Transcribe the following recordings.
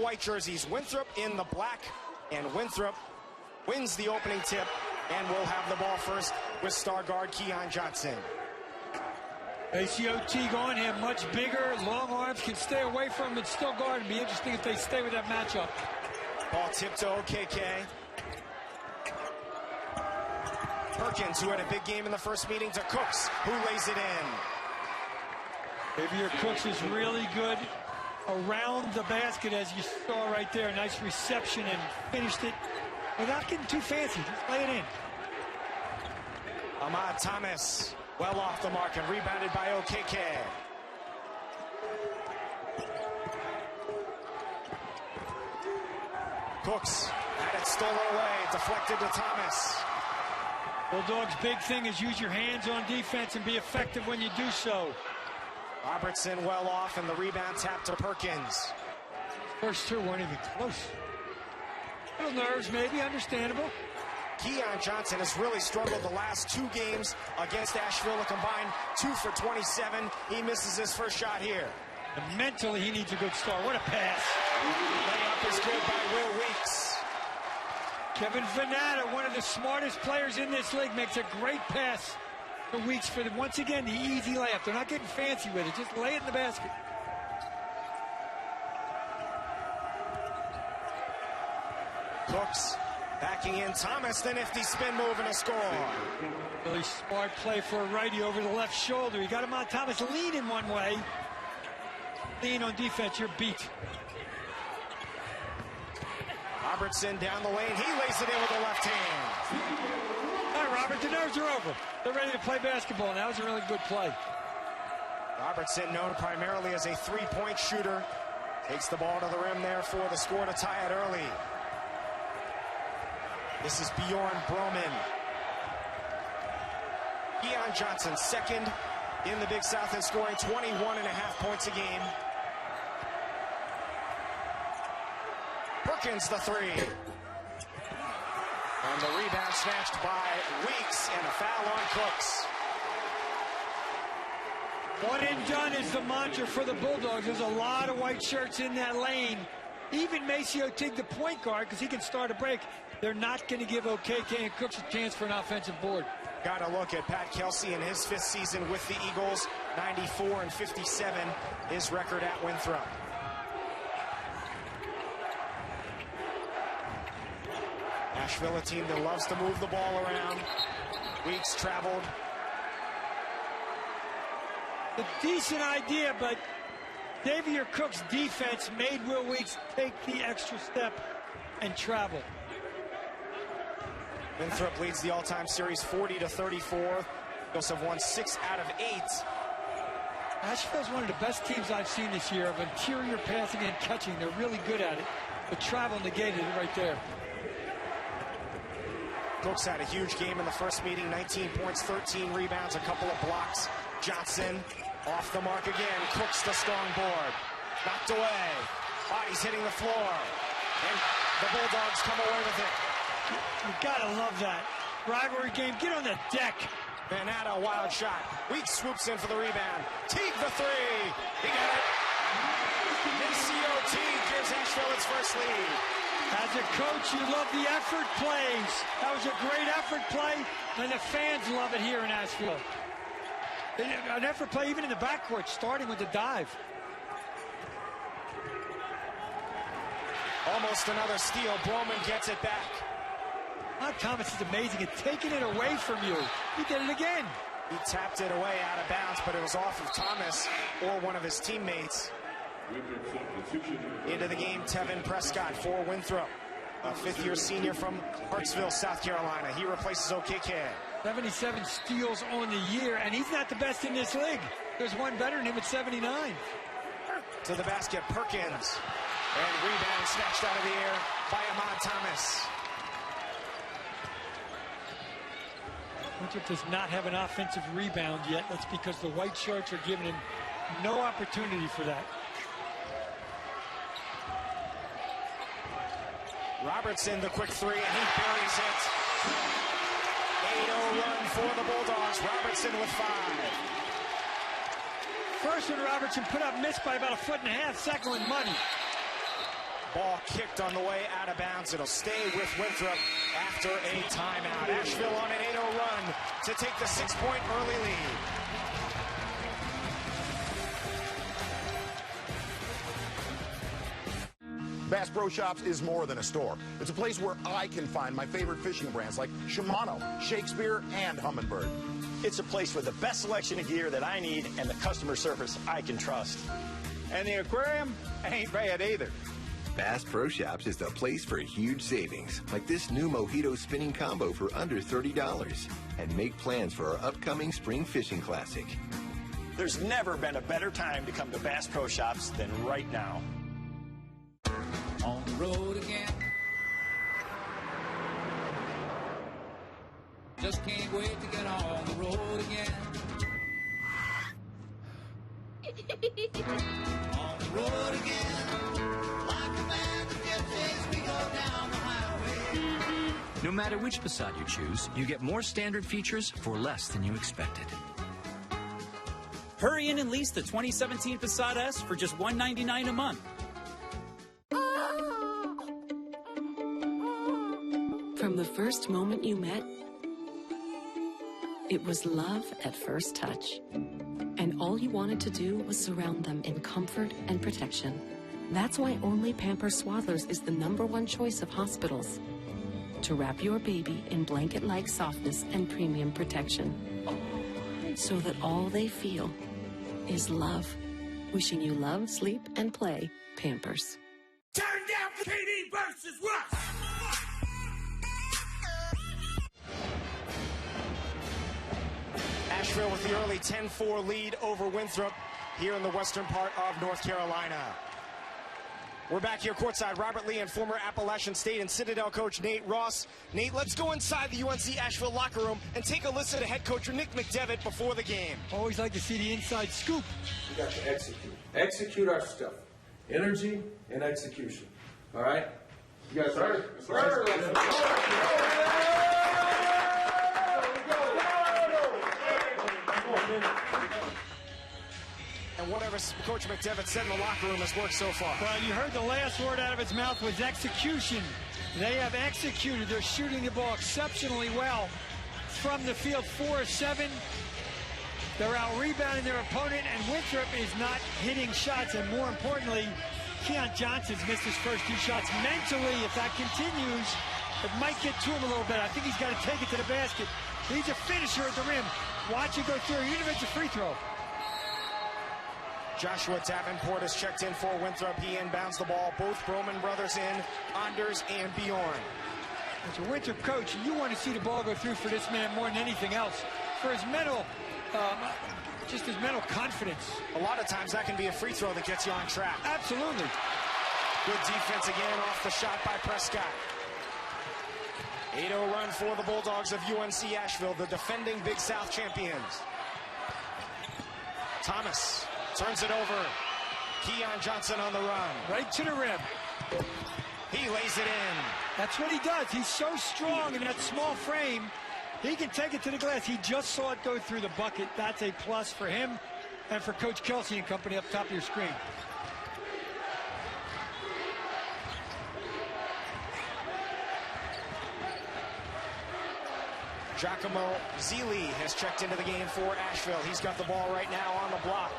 white jerseys, Winthrop in the black, and Winthrop wins the opening tip and will have the ball first with star guard Keon Johnson. ACOT going here, much bigger, long arms, can stay away from him and still guard. It'd be interesting if they stay with that matchup. Ball tipped to OKK. Perkins, who had a big game in the first meeting, to Cooks, who lays it in. Xavier Cooks is really good around the basket, as you saw right there. Nice reception and finished it without getting too fancy. Just lay it in. Ahmad Thomas, well off the mark and rebounded by OKK. Cooks had it stolen away, deflected to Thomas. Bulldogs' big thing is use your hands on defense and be effective when you do so. Robertson well off, and the rebound tapped to Perkins. First two weren't even close. Little nerves, maybe, understandable. Keon Johnson has really struggled the last two games against Asheville. A combined 2 for 27. He misses his first shot here. And mentally, he needs a good start. What a pass. Layup is good by Will Weeks. Kevin Venata, one of the smartest players in this league, makes a great pass to Weeks for, once again, the easy layup. They're not getting fancy with it. Just lay it in the basket. Cooks backing in. Thomas, the nifty spin move and a score. Really smart play for a righty over the left shoulder. He got him on Thomas leaning one way. Lean on defense, you're beat. Robertson down the lane. He lays it in with the left hand. All right, Robert, the nerves are over. They're ready to play basketball. That was a really good play. Robertson, known primarily as a three-point shooter, takes the ball to the rim there for the score to tie it early. This is Bjorn Broman. Keon Johnson, second in the Big South, and scoring 21.5 points a game. Perkins, the three. And the rebound snatched by Weeks, and a foul on Cooks. One and done is the mantra for the Bulldogs. There's a lot of white shirts in that lane. Even Maceo Tig, the point guard, because he can start a break. They're not going to give OKK and Cooks a chance for an offensive board. Got to look at Pat Kelsey in his fifth season with the Eagles. 94 and 57, his record at Winthrop. Asheville, a team that loves to move the ball around. Weeks traveled. A decent idea, but Xavier Cook's defense made Will Weeks take the extra step and travel. Winthrop leads the all-time series 40-34. Eagles have won 6 out of 8. Asheville's one of the best teams I've seen this year of interior passing and catching. They're really good at it. But travel negated it right there. Cooks had a huge game in the first meeting. 19 points, 13 rebounds, a couple of blocks. Johnson off the mark again. Cooks the strong board. Knocked away. Bodies hitting the floor. And the Bulldogs come away with it. You gotta love that. Rivalry game, get on the deck. Venata, wild shot. Weeks swoops in for the rebound. Teague the three. He got it. Maceo Teague gives Asheville its first lead. As a coach, you love the effort plays. That was a great effort play, and the fans love it here in Asheville. An effort play even in the backcourt, starting with the dive. Almost another steal. Broman gets it back. Thomas is amazing at taking it away from you. He did it again. He tapped it away out of bounds, but it was off of Thomas or one of his teammates. Into the game, Tevin Prescott for Winthrop, a fifth-year senior from Hartsville, South Carolina. He replaces OKK. 77 steals on the year, and he's not the best in this league. There's one better than him at 79. To the basket, Perkins. And rebound snatched out of the air by Ahmad Thomas. Winthrop does not have an offensive rebound yet. That's because the white shirts are giving him no opportunity for that. Robertson, the quick three, and he buries it. 8-0 run for the Bulldogs. Robertson with 5. First one Robertson put up, missed by about 1.5 feet. Second one, money. Ball kicked on the way out of bounds. It'll stay with Winthrop after a timeout. Asheville on an 8-0 run to take the 6-point early lead. Bass Pro Shops is more than a store. It's a place where I can find my favorite fishing brands like Shimano, Shakespeare, and Humminbird. It's a place with the best selection of gear that I need and the customer service I can trust. And the aquarium ain't bad either. Bass Pro Shops is the place for huge savings, like this new Mojito spinning combo for under $30. And make plans for our upcoming Spring Fishing Classic. There's never been a better time to come to Bass Pro Shops than right now. On the road again. Just can't wait to get on the road again. On the road again. Like a band of gypsies, we go down the highway. No matter which Passat you choose, you get more standard features for less than you expected. Hurry in and lease the 2017 Passat S for just $199 a month. From the first moment you met, it was love at first touch. And all you wanted to do was surround them in comfort and protection. That's why only Pampers Swaddlers is the #1 choice of hospitals. To wrap your baby in blanket-like softness and premium protection. So that all they feel is love. Wishing you love, sleep, and play. Pampers. Turn down for KD versus Russ. Asheville with the early 10-4 lead over Winthrop here in the western part of North Carolina. We're back here courtside. Robert Lee and former Appalachian State and Citadel coach Nate Ross. Nate, let's go inside the UNC Asheville locker room and take a listen to head coach Nick McDevitt before the game. Always like to see the inside scoop. We got to execute. Execute our stuff. Energy and execution. All right? You guys ready? Sir. And whatever Coach McDevitt said in the locker room has worked so far. Well, you heard the last word out of his mouth was execution. They have executed. They're shooting the ball exceptionally well from the field, 4-7. They're out-rebounding their opponent, and Winthrop is not hitting shots. And more importantly, Keon Johnson's missed his first 2 shots. Mentally, if that continues, it might get to him a little bit. I think he's got to take it to the basket. He's a finisher at the rim. Watch it go through, even if it's a free throw. Joshua Davenport has checked in for Winthrop. He inbounds the ball. Both Broman brothers in, Anders and Bjorn. As a Winthrop coach, you want to see the ball go through for this man more than anything else. For his mental, just his mental confidence. A lot of times that can be a free throw that gets you on track. Absolutely. Good defense again off the shot by Prescott. 8-0 run for the Bulldogs of UNC Asheville, the defending Big South champions. Thomas turns it over. Keon Johnson on the run. Right to the rim. He lays it in. That's what he does. He's so strong in that small frame. He can take it to the glass. He just saw it go through the bucket. That's a plus for him and for Coach Kelsey and company up top of your screen. Giacomo Zili has checked into the game for Asheville. He's got the ball right now on the block.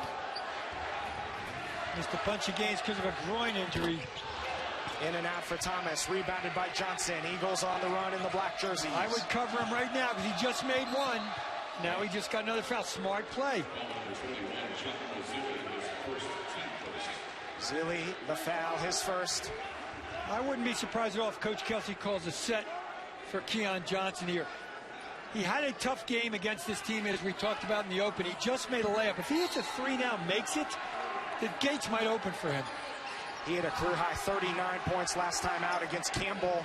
Missed a bunch of games because of a groin injury. In and out for Thomas, rebounded by Johnson. Eagles on the run in the black jerseys. I would cover him right now because he just made one. Now he just got another foul. Smart play. Zili, the foul, his first. I wouldn't be surprised at all if Coach Kelsey calls a set for Keon Johnson here. He had a tough game against this team, as we talked about in the open. He just made a layup. If he hits a 3 now, makes it, the gates might open for him. He had a career-high 39 points last time out against Campbell.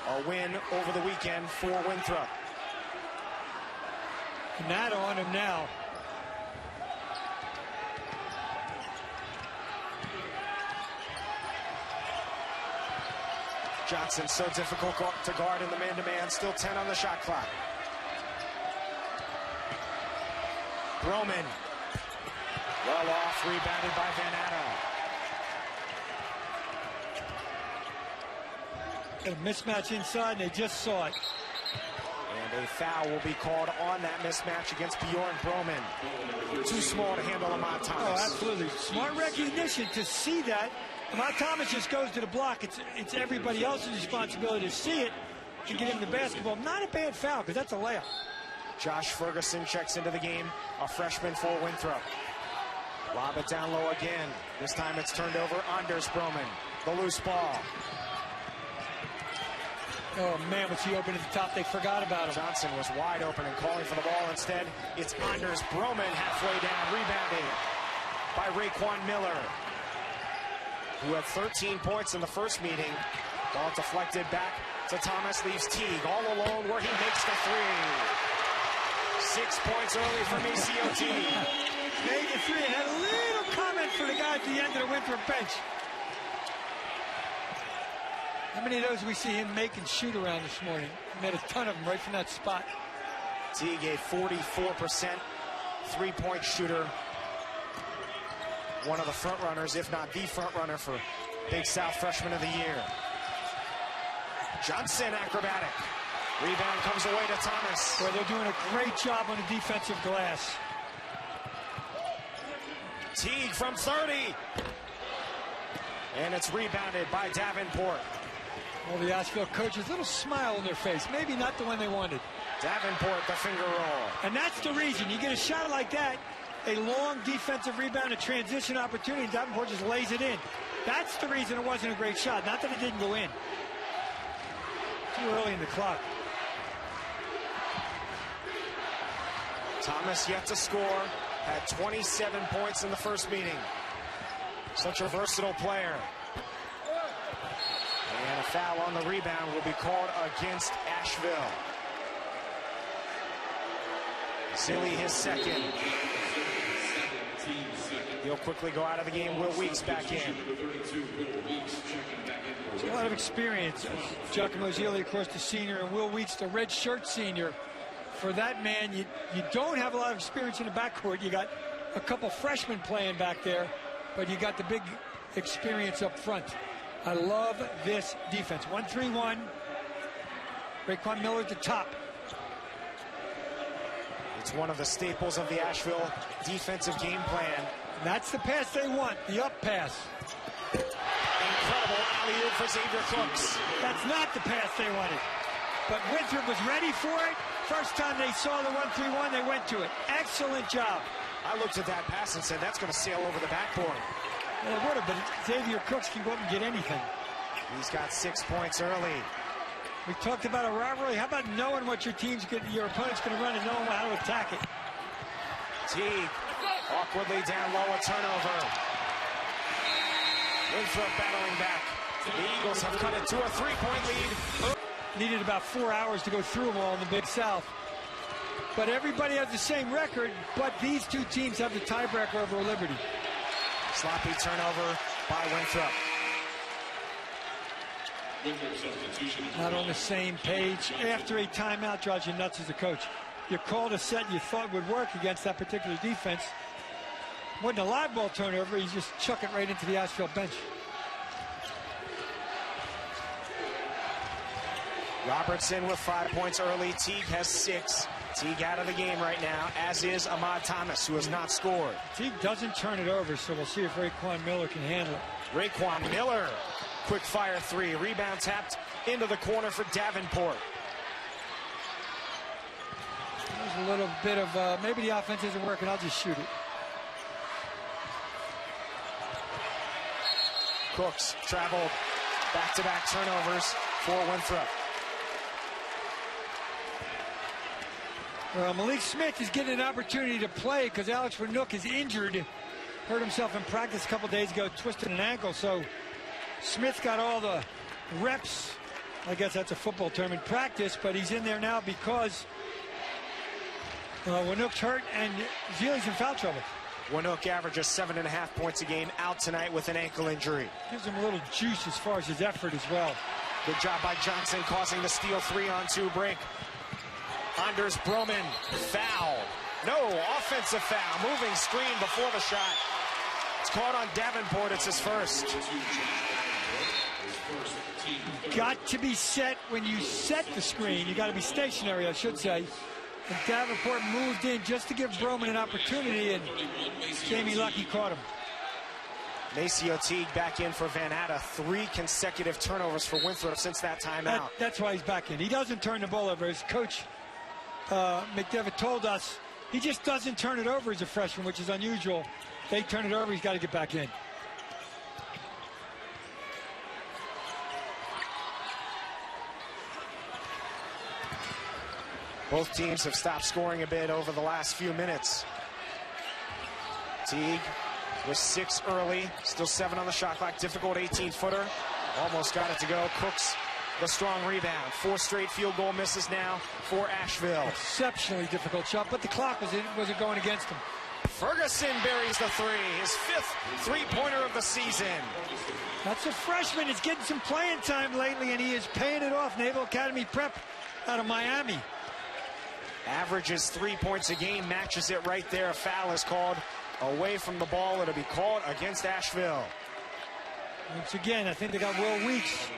A win over the weekend for Winthrop. And that on him now. Johnson so difficult to guard in the man-to-man. Still 10 on the shot clock. Broman. Well off, rebounded by Van Adel. Got a mismatch inside, and they just saw it. And a foul will be called on that mismatch against Bjorn Broman. Too small to handle Ahmad Thomas. Oh, absolutely. Smart recognition to see that. Ahmad Thomas just goes to the block. It's everybody else's responsibility to see it and get him the basketball. Not a bad foul, because that's a layup. Josh Ferguson checks into the game, a freshman for Winthrop. Lob it down low again. This time it's turned over. Anders Broman, the loose ball. Oh, man, was he open at the top? They forgot about him. Johnson was wide open and calling for the ball. Instead, it's Anders Broman halfway down, rebounding by Raekwon Miller, who had 13 points in the first meeting. Ball deflected back to Thomas, leaves Teague all alone where he makes the three. 6 points early for Maceo Teague. Made the three and had a little comment for the guy at the end of the Winthrop bench. How many of those we see him make and shoot around this morning? He made a ton of them right from that spot. Teague, a 44% three-point shooter. One of the front runners, if not the front runner for Big South Freshman of the Year. Johnson, acrobatic. Rebound comes away to Thomas. Boy, they're doing a great job on the defensive glass. Teague from 30. And it's rebounded by Davenport. Well, the Asheville coaches, little smile on their face. Maybe not the one they wanted. Davenport, the finger roll. And that's the reason. You get a shot like that, a long defensive rebound, a transition opportunity, and Davenport just lays it in. That's the reason it wasn't a great shot. Not that it didn't go in. Too early in the clock. Thomas yet to score. Had 27 points in the first meeting. Such a versatile player. And a foul on the rebound will be called against Asheville. Zilly, his second. He'll quickly go out of the game. Will Weeks back in. There's a lot of experience. Giacomo Zilli, of course, the senior, and Will Weeks, the red shirt senior. For that man, you don't have a lot of experience in the backcourt. You got a couple freshmen playing back there, but you got the big experience up front. I love this defense. 1-3-1. Raekwon Miller at the top. It's one of the staples of the Asheville defensive game plan. And that's the pass they want, the up pass. Incredible alley-oop for Xavier Cooks. That's not the pass they wanted. But Winthrop was ready for it. First time they saw the 1-3-1, they went to it. Excellent job. I looked at that pass and said, that's going to sail over the backboard. Well, it would have, but Xavier Cooks can go up and get anything. He's got 6 points early. We talked about a rivalry. How about knowing what your opponent's going to run and knowing how to attack it? Teague awkwardly down low, a turnover. Winthrop battling back. The Eagles have cut it to a 3-point lead. Needed about 4 hours to go through them all in the Big South. But everybody has the same record, but these two teams have the tiebreaker over Liberty. Sloppy turnover by Winthrop. Not on the same page. After a timeout drives you nuts as a coach. You called a set you thought would work against that particular defense. Wasn't a live ball turnover, you just chuck it right into the Asheville bench. Robertson with 5 points early. Teague has 6. Teague out of the game right now, as is Ahmad Thomas, who has not scored. Teague doesn't turn it over, so we'll see if Raekwon Miller can handle it. Raekwon Miller, quick fire three. Rebound tapped into the corner for Davenport. There's a little bit of, maybe the offense isn't working, I'll just shoot it. Cooks traveled, back-to-back turnovers for Winthrop. Well, Malik Smith is getting an opportunity to play because Alex Winook is injured. Hurt himself in practice a couple days ago, twisted an ankle. So Smith got all the reps. I guess that's a football term in practice, but he's in there now because Winook's hurt and Zealy's in foul trouble. Winook averages 7.5 points a game, out tonight with an ankle injury. Gives him a little juice as far as his effort as well. Good job by Johnson causing the steal 3-on-2 break. Anders Broman, foul. No, offensive foul. Moving screen before the shot. It's caught on Davenport. It's his first. got to be set when you set the screen. You got to be stationary, I should say. And Davenport moved in just to give Broman an opportunity, and Jamie Lucky caught him. Maceo Teague back in for Van Atta. 3 consecutive turnovers for Winthrop since that timeout. That's why he's back in. He doesn't turn the ball over. His coach, McDevitt, told us he just doesn't turn it over as a freshman, which is unusual. They turn it over, he's got to get back in. Both teams have stopped scoring a bit over the last few minutes. Teague was 6 early, still 7 on the shot clock. Difficult 18-footer. Almost got it to go. Cooks the strong rebound. 4 straight field goal misses now for Asheville. Exceptionally difficult shot, but the clock wasn't going against him. Ferguson buries the 3, his 5th three-pointer of the season. That's a freshman. He's getting some playing time lately, and he is paying it off. Naval Academy prep out of Miami. Averages 3 points a game, matches it right there. A foul is called away from the ball. It'll be called against Asheville. Once again, I think they got Will Weeks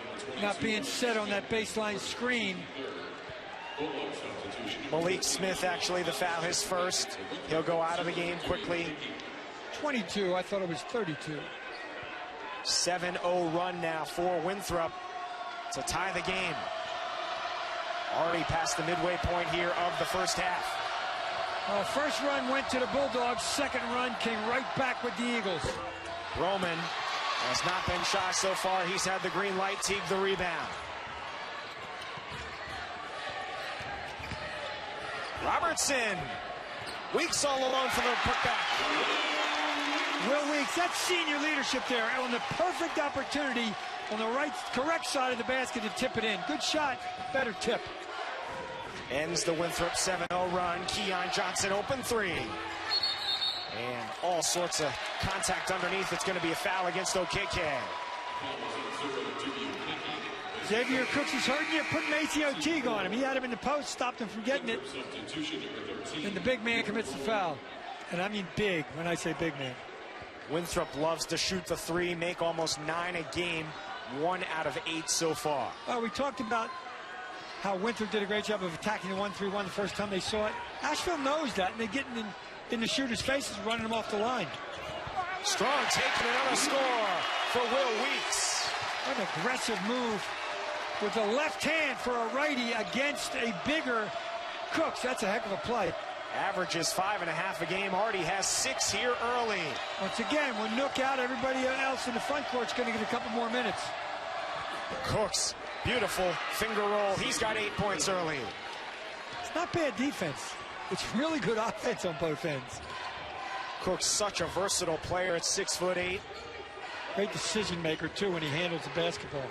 not being set on that baseline screen. Malik Smith, actually, the foul, his first. He'll go out of the game quickly. 22, I thought it was 32. 7-0 run now for Winthrop to tie the game. Already past the midway point here of the first half. First run went to the Bulldogs. Second run came right back with the Eagles. Roman has not been shy so far. He's had the green light. Teague the rebound. Robertson. Weeks all alone for the putback. Will Weeks, that's senior leadership there. On the perfect opportunity on the correct side of the basket to tip it in. Good shot, better tip. Ends the Winthrop 7-0 run. Keon Johnson open 3. And all sorts of contact underneath. It's going to be a foul against OKK. Xavier Cooks is hurting you. Put Maceo Teague on him. He had him in the post, stopped him from getting it. And the big man commits the foul. And I mean big when I say big man. Winthrop loves to shoot the 3, make almost 9 a game. 1 out of 8 so far. Well, we talked about how Winthrop did a great job of attacking the 1-3-1 the first time they saw it. Asheville knows that, and they're getting in the shooters' faces, running them off the line. Strong taking another score for Will Weeks. What an aggressive move with the left hand for a righty against a bigger Cooks. That's a heck of a play. Averages 5.5 a game. Already has 6 here early. Once again, when Nook out, everybody else in the front court's going to get a couple more minutes. Cooks, beautiful finger roll. He's got 8 points early. It's not bad defense. It's really good offense on both ends. Cooks, such a versatile player at 6'8". Great decision maker, too, when he handles the basketball.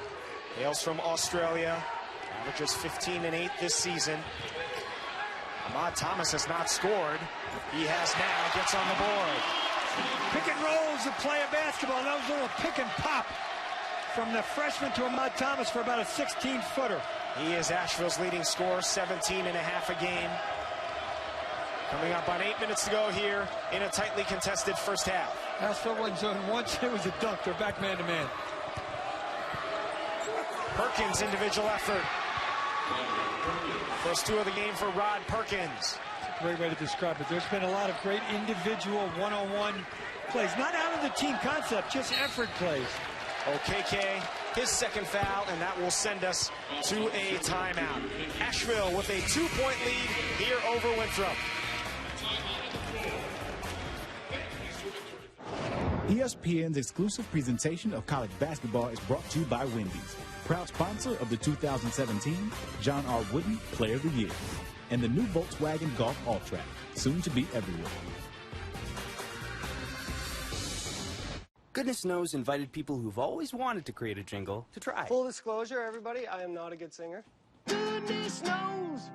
Hails from Australia. Averages 15 and 8 this season. Ahmad Thomas has not scored. He has now, gets on the board. Pick and rolls the play of basketball. That was a little pick and pop from the freshman to Ahmad Thomas for about a 16-footer. He is Asheville's leading scorer, 17.5 a game. Coming up on 8 minutes to go here in a tightly contested first half. Asheville won zone once. It was a dunk. They're back man-to-man. Perkins, individual effort. First 2 of the game for Rod Perkins. It's a great way to describe it. There's been a lot of great individual one-on-one plays. Not out of the team concept, just effort plays. OKK, his second foul, and that will send us to a timeout. Asheville with a 2-point lead here over Winthrop. ESPN's exclusive presentation of college basketball is brought to you by Wendy's, proud sponsor of the 2017 John R. Wooden Player of the Year, and the new Volkswagen Golf All-Track, soon to be everywhere. Goodness Knows invited people who've always wanted to create a jingle to try. Full disclosure, everybody, I am not a good singer. Goodness knows,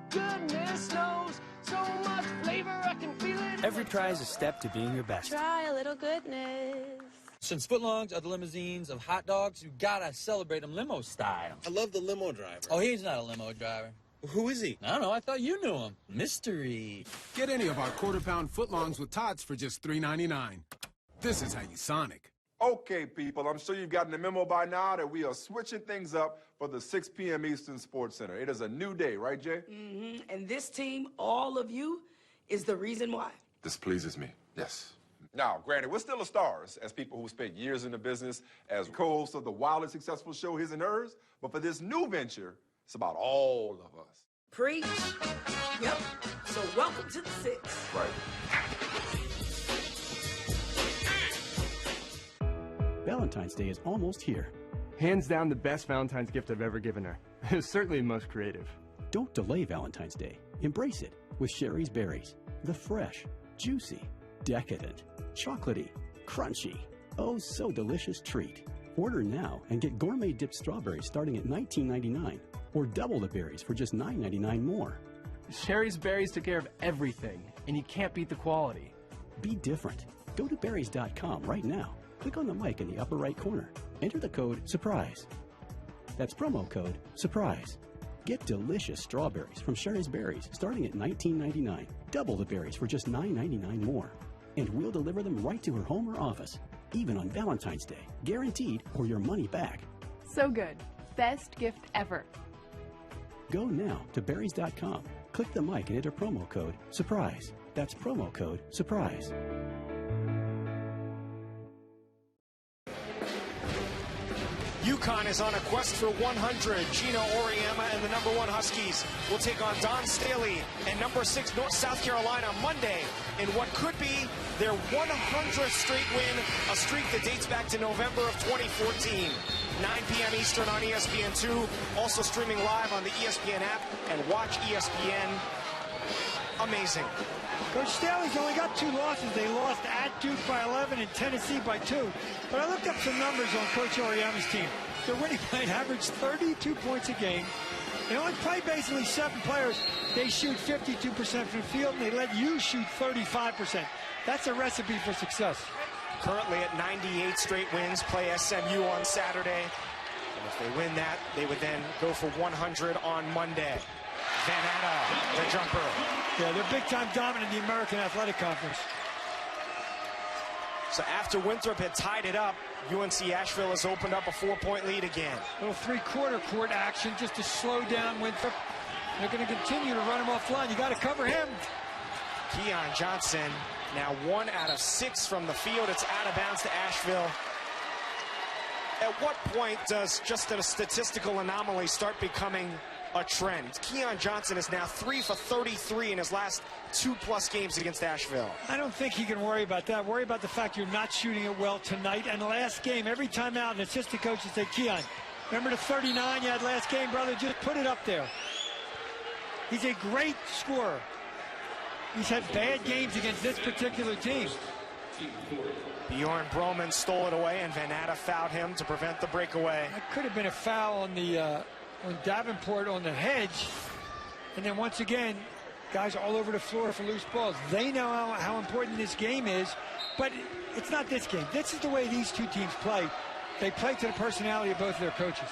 so much flavor, I can feel it. Every try is a step to being your best. Try a little goodness. Since footlongs are the limousines of hot dogs, you gotta celebrate them limo style. I love the limo driver. Oh, he's not a limo driver. Who is he? I don't know. I thought you knew him. Mystery. Get any of our quarter-pound footlongs with tots for just $3.99. This is how you Sonic. Okay, people, I'm sure you've gotten the memo by now that we are switching things up for the 6 p.m. Eastern Sports Center. It is a new day, right, Jay? Mm-hmm. And this team, all of you, is the reason why. This pleases me, yes. Now, granted, we're still the stars as people who spent years in the business as co-hosts of the wildly successful show His and Hers, but for this new venture, it's about all of us. Preach. Yep. So welcome to the 6. Right. Valentine's Day is almost here. Hands down the best Valentine's gift I've ever given her. It's certainly the most creative. Don't delay Valentine's Day. Embrace it with Sherry's Berries. The fresh, juicy, decadent, chocolatey, crunchy, oh so delicious treat. Order now and get gourmet dipped strawberries starting at $19.99 or double the berries for just $9.99 more. Sherry's Berries took care of everything, and you can't beat the quality. Be different. Go to berries.com right now. Click on the mic in the upper right corner. Enter the code SURPRISE. That's promo code SURPRISE. Get delicious strawberries from Sherry's Berries starting at $19.99. Double the berries for just $9.99 more. And we'll deliver them right to her home or office, even on Valentine's Day. Guaranteed or your money back. So good. Best gift ever. Go now to berries.com. Click the mic and enter promo code SURPRISE. That's promo code SURPRISE. UConn is on a quest for 100. Gino Auriemma and the #1 Huskies will take on Don Staley and #6 North South Carolina Monday in what could be their 100th straight win, a streak that dates back to November of 2014. 9 p.m. Eastern on ESPN2, also streaming live on the ESPN app and watch ESPN. Amazing. Coach Staley's only got 2 losses. They lost at Duke by 11 and Tennessee by 2. But I looked up some numbers on Coach Auriemma's team. Their winning rate averaged 32 points a game. They only play basically 7 players. They shoot 52% from the field, and they let you shoot 35%. That's a recipe for success. Currently at 98 straight wins, play SMU on Saturday. And if they win that, they would then go for 100 on Monday. Van Atta, the jumper. Yeah, they're big-time dominant in the American Athletic Conference. So after Winthrop had tied it up, UNC Asheville has opened up a 4-point lead again. Little 3-quarter court action just to slow down Winthrop. They're going to continue to run him off the line. You got to cover him. Keon Johnson, now 1 out of 6 from the field. It's out of bounds to Asheville. At what point does just a statistical anomaly start becoming a trend? Keon Johnson is now 3 for 33 in his last 2+ games against Asheville. I don't think he can worry about that. Worry about the fact you're not shooting it well tonight. And the last game, every time out, an assistant coach would say, Keon, remember the 39 you had last game, brother? Just put it up there. He's a great scorer. He's had bad games against this particular team. Bjorn Broman stole it away, and Van Atta fouled him to prevent the breakaway. That could have been a foul on the on Davenport on the hedge. And then once again, guys are all over the floor for loose balls. They know how important this game is, but it's not this game. This is the way these two teams play. They play to the personality of both of their coaches.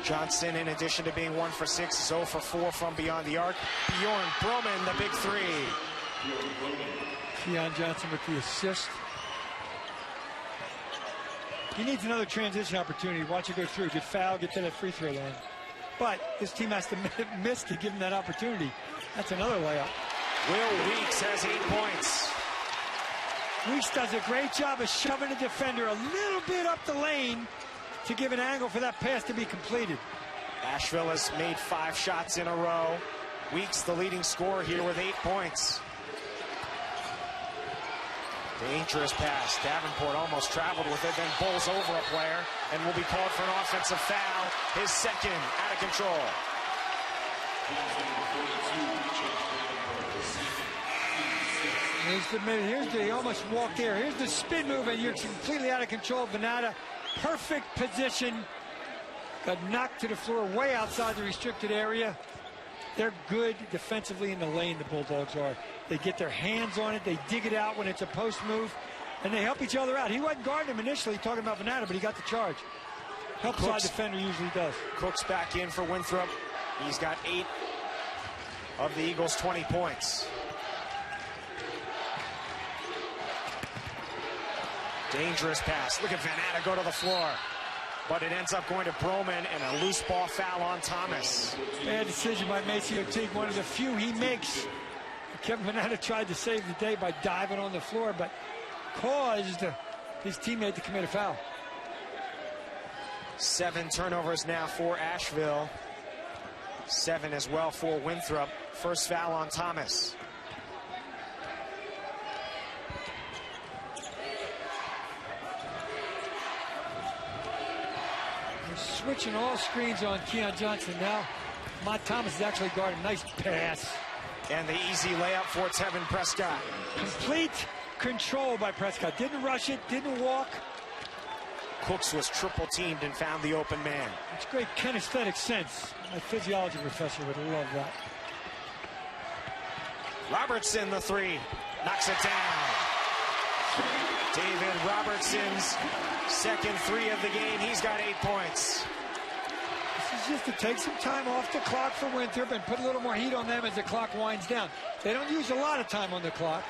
Johnson, in addition to being 1 for 6, is 0 for 4 from beyond the arc. Bjorn Broman, the big 3. Keon Johnson with the assist. He needs another transition opportunity. Watch it go through. Get fouled, get to that free throw line. But this team has to miss to give him that opportunity. That's another layup. Will Weeks has 8 points. Weeks does a great job of shoving the defender a little bit up the lane to give an angle for that pass to be completed. Asheville has made 5 shots in a row. Weeks, the leading scorer here with 8 points. Dangerous pass. Davenport almost traveled with it, then bowls over a player and will be called for an offensive foul. His second, out of control. He almost walked there. Here's the spin move, and you're completely out of control. Van Atta, perfect position. Got knocked to the floor way outside the restricted area. They're good defensively in the lane, the Bulldogs are. They get their hands on it. They dig it out when it's a post move, and they help each other out. He wasn't guarding him initially, talking about Van Atta, but he got the charge. Help side defender usually does. Cook's back in for Winthrop. He's got 8 of the Eagles' 20 points. Dangerous pass. Look at Van Atta go to the floor. But it ends up going to Broman and a loose ball foul on Thomas. Bad decision by Maceo Teague, one of the few he makes. Kevin Van Atta tried to save the day by diving on the floor, but caused his teammate to commit a foul. 7 turnovers now for Asheville. 7 as well for Winthrop. First foul on Thomas. They're switching all screens on Keon Johnson now. Mott Thomas is actually guarding. Nice pass. And the easy layup for Tevin Prescott. Complete control by Prescott. Didn't rush it, didn't walk. Cooks was triple teamed and found the open man. It's great kinesthetic sense. My physiology professor would love that. Robertson, the 3, knocks it down. David Robertson's second 3 of the game. He's got 8 points. This is just to take some time off the clock for Winthrop and put a little more heat on them as the clock winds down. They don't use a lot of time on the clock.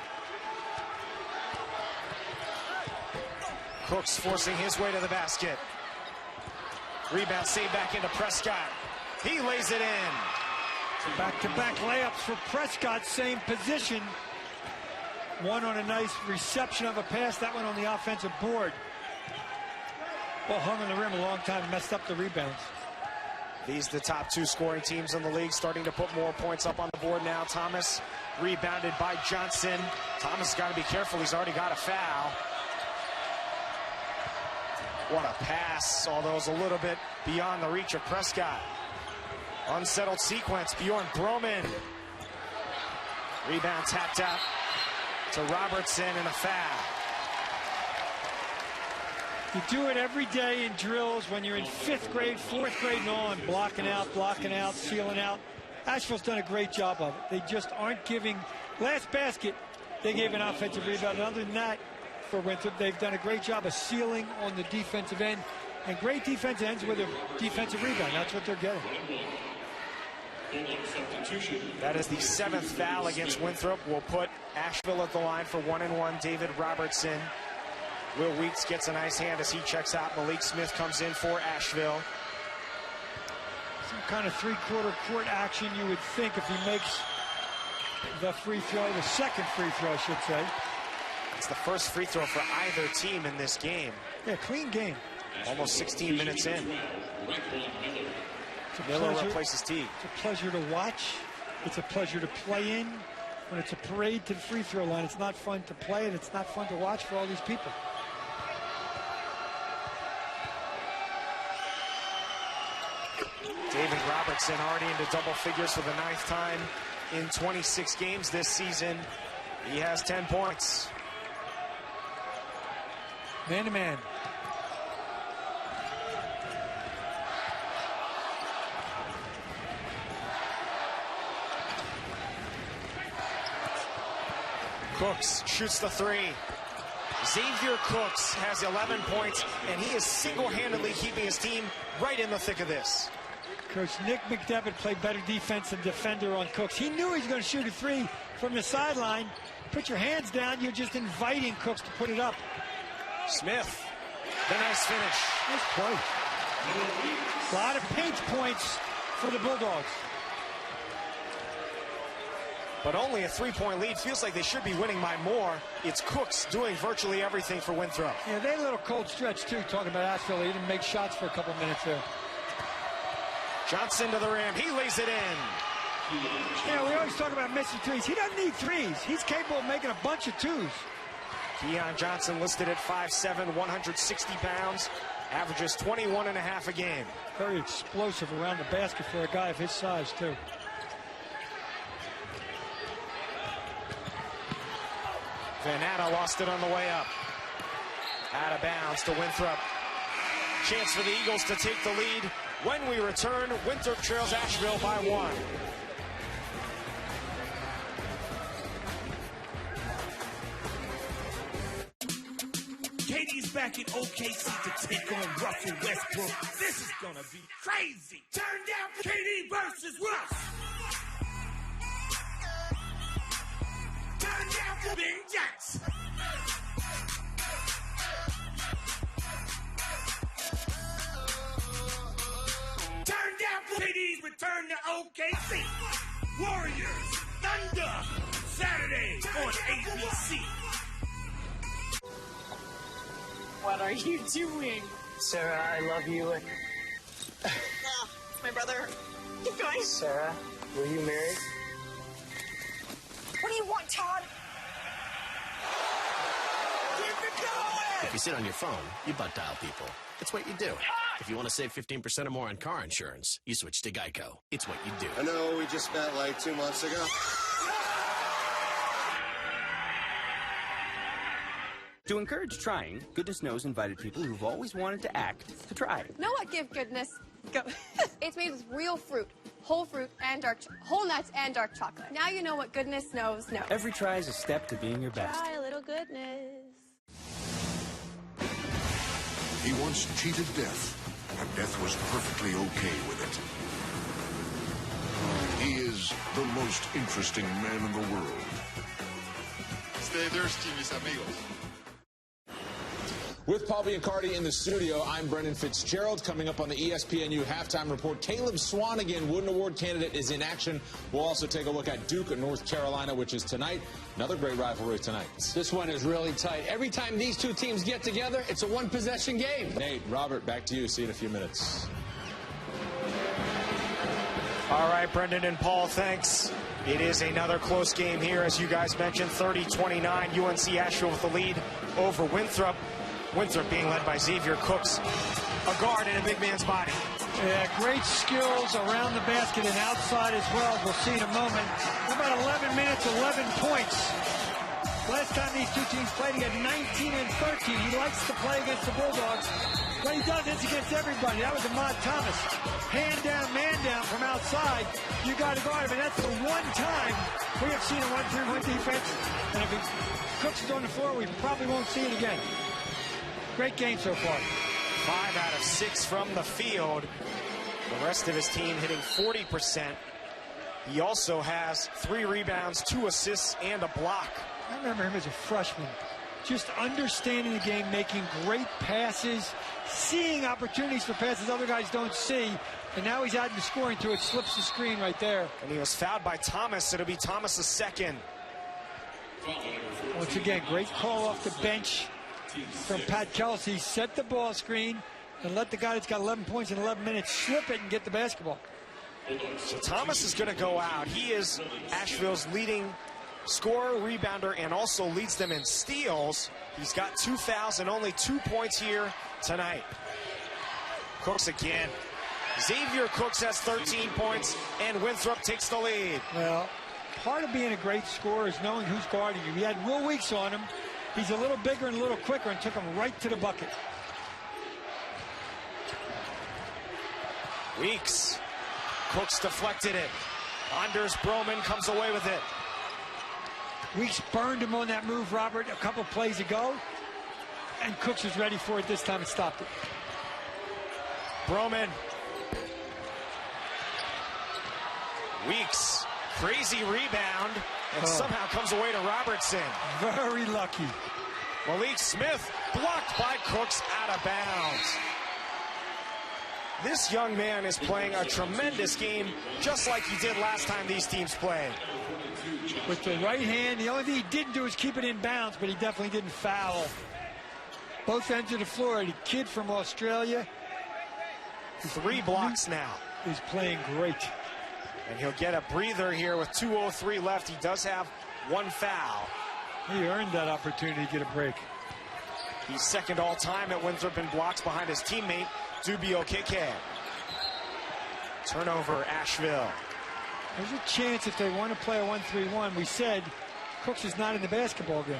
Cooks forcing his way to the basket. Rebound saved back into Prescott. He lays it in. Back-to-back layups for Prescott, same position. One on a nice reception of a pass, that one on the offensive board. Ball hung on the rim a long time, messed up the rebounds. These are the top 2 scoring teams in the league, starting to put more points up on the board now. Thomas rebounded by Johnson. Thomas has got to be careful, he's already got a foul. What a pass, although it's a little bit beyond the reach of Prescott. Unsettled sequence, Bjorn Broman. Rebound tapped out to Robertson and a foul. You do it every day in drills when you're in 5th grade, 4th grade and on, blocking out, sealing out. Asheville's done a great job of it. They just aren't giving. Last basket, they gave an offensive rebound. And other than that, for Winthrop, they've done a great job of sealing on the defensive end. And great defense ends with a defensive rebound. That's what they're getting. That is the 7th foul against Winthrop. Will put Asheville at the line for 1-and-1. David Robertson. Will Weeks gets a nice hand as he checks out. Malik Smith comes in for Asheville. Some kind of 3/4 court action, you would think, if he makes the free throw, the second free throw, I should say. It's the first free throw for either team in this game. Yeah, clean game. Almost 16 minutes in. Miller replaces Teague. It's a pleasure to watch. It's a pleasure to play in. When it's a parade to the free throw line, it's not fun to play it. It's not fun to watch for all these people. David Robertson already into double figures for the 9th time in 26 games this season. He has 10 points. Man-to-man. Cooks shoots the 3. Xavier Cooks has 11 points, and he is single-handedly keeping his team right in the thick of this. Coach Nick McDevitt played better defense and defender on Cooks. He knew he was going to shoot a 3 from the sideline. Put your hands down, you're just inviting Cooks to put it up. Smith, the nice finish. Nice play. A lot of paint points for the Bulldogs. But only a 3-point lead. Feels like they should be winning by more. It's Cooks doing virtually everything for Winthrop. Yeah, they had a little cold stretch, too, talking about Asheville. They didn't make shots for a couple minutes there. Johnson to the rim. He lays it in. Yeah, we always talk about missing 3s. He doesn't need 3s. He's capable of making a bunch of 2s. Keon Johnson listed at 5'7", 160 pounds. Averages 21.5 a game. Very explosive around the basket for a guy of his size, too. Van Atta lost it on the way up. Out of bounds to Winthrop. Chance for the Eagles to take the lead. When we return, Winthrop trails Asheville by 1. KD's back in OKC to take on Russell Westbrook. This is gonna be crazy. Turn down for KD versus Russ. Turn down for Ben Jackson. turn to OKC. Warriors, Thunder, Saturday on ABC. What are you doing? Sarah, I love you. It's my brother. Keep going. Sarah, were you married? What do you want, Todd? If you sit on your phone, you butt dial people. It's what you do. If you want to save 15% or more on car insurance, you switch to Geico. It's what you do. I know we just met like 2 months ago. To encourage trying, Goodness Knows invited people who've always wanted to act to try. Know what Give Goodness? Go. It's made with real fruit, whole and whole nuts and dark chocolate. Now you know what Goodness Knows. Every try is a step to being your best. Try a little goodness. He once cheated death, and death was perfectly okay with it. He is the most interesting man in the world. Stay thirsty, mis amigos. With Paul Biancardi in the studio, I'm Brendan Fitzgerald. Coming up on the ESPNU Halftime Report, Caleb Swanigan, Wooden Award candidate, is in action. We'll also take a look at Duke, North Carolina, which is tonight. Another great rivalry tonight. This one is really tight. Every time these two teams get together, it's a one-possession game. Nate, Robert, back to you. See you in a few minutes. All right, Brendan and Paul, thanks. It is another close game here, as you guys mentioned, 30-29. UNC Asheville with the lead over Winthrop. Winthrop being led by Xavier Cooks, a guard in a big man's body. Yeah, great skills around the basket and outside as well. We'll see in a moment. About 11 minutes, 11 points. Last time these two teams played, he had 19 and 13. He likes to play against the Bulldogs. But he does this against everybody. That was Ahmad Thomas. Hand down, man down from outside. You got to guard him. And that's the one time we have seen a 1-3-1 defense. And if Cooks is on the floor, we probably won't see it again. Great game so far. 5 out of 6 from the field. The rest of his team hitting 40%. He also has 3 rebounds, 2 assists, and a block. I remember him as a freshman. Just understanding the game, making great passes, seeing opportunities for passes other guys don't see. And now he's adding the scoring to it, slips the screen right there. And he was fouled by Thomas. It'll be Thomas' second. Once again, great call off the bench from Pat Kelsey. Set the ball screen and let the guy that's got 11 points in 11 minutes slip it and get the basketball. So Thomas is going to go out. He is Asheville's leading scorer, rebounder, and also leads them in steals. He's got 2 fouls and only 2 points here tonight. Cooks again. Xavier Cooks has 13 points, and Winthrop takes the lead. Well, part of being a great scorer is knowing who's guarding you. He had Will Weeks on him. He's a little bigger and a little quicker and took him right to the bucket. Weeks. Cooks deflected it. Anders Broman comes away with it. Weeks burned him on that move, Robert, a couple plays ago. And Cooks was ready for it this time and stopped it. Broman. Weeks. Crazy rebound. And somehow comes away to Robertson. Very lucky. Malik Smith blocked by Cooks out of bounds. This young man is playing a tremendous game, just like he did last time these teams played. With the right hand, the only thing he didn't do is keep it in bounds, but he definitely didn't foul. Both ends of the floor. The kid from Australia. 3 blocks now. He's playing great. And he'll get a breather here with 2:03 left. He does have 1 foul. He earned that opportunity to get a break. He's second all-time at Winthrop in blocks behind his teammate, Dubio Keke. Turnover, Asheville. There's a chance if they want to play a 1-3-1. We said Cooks is not in the basketball game.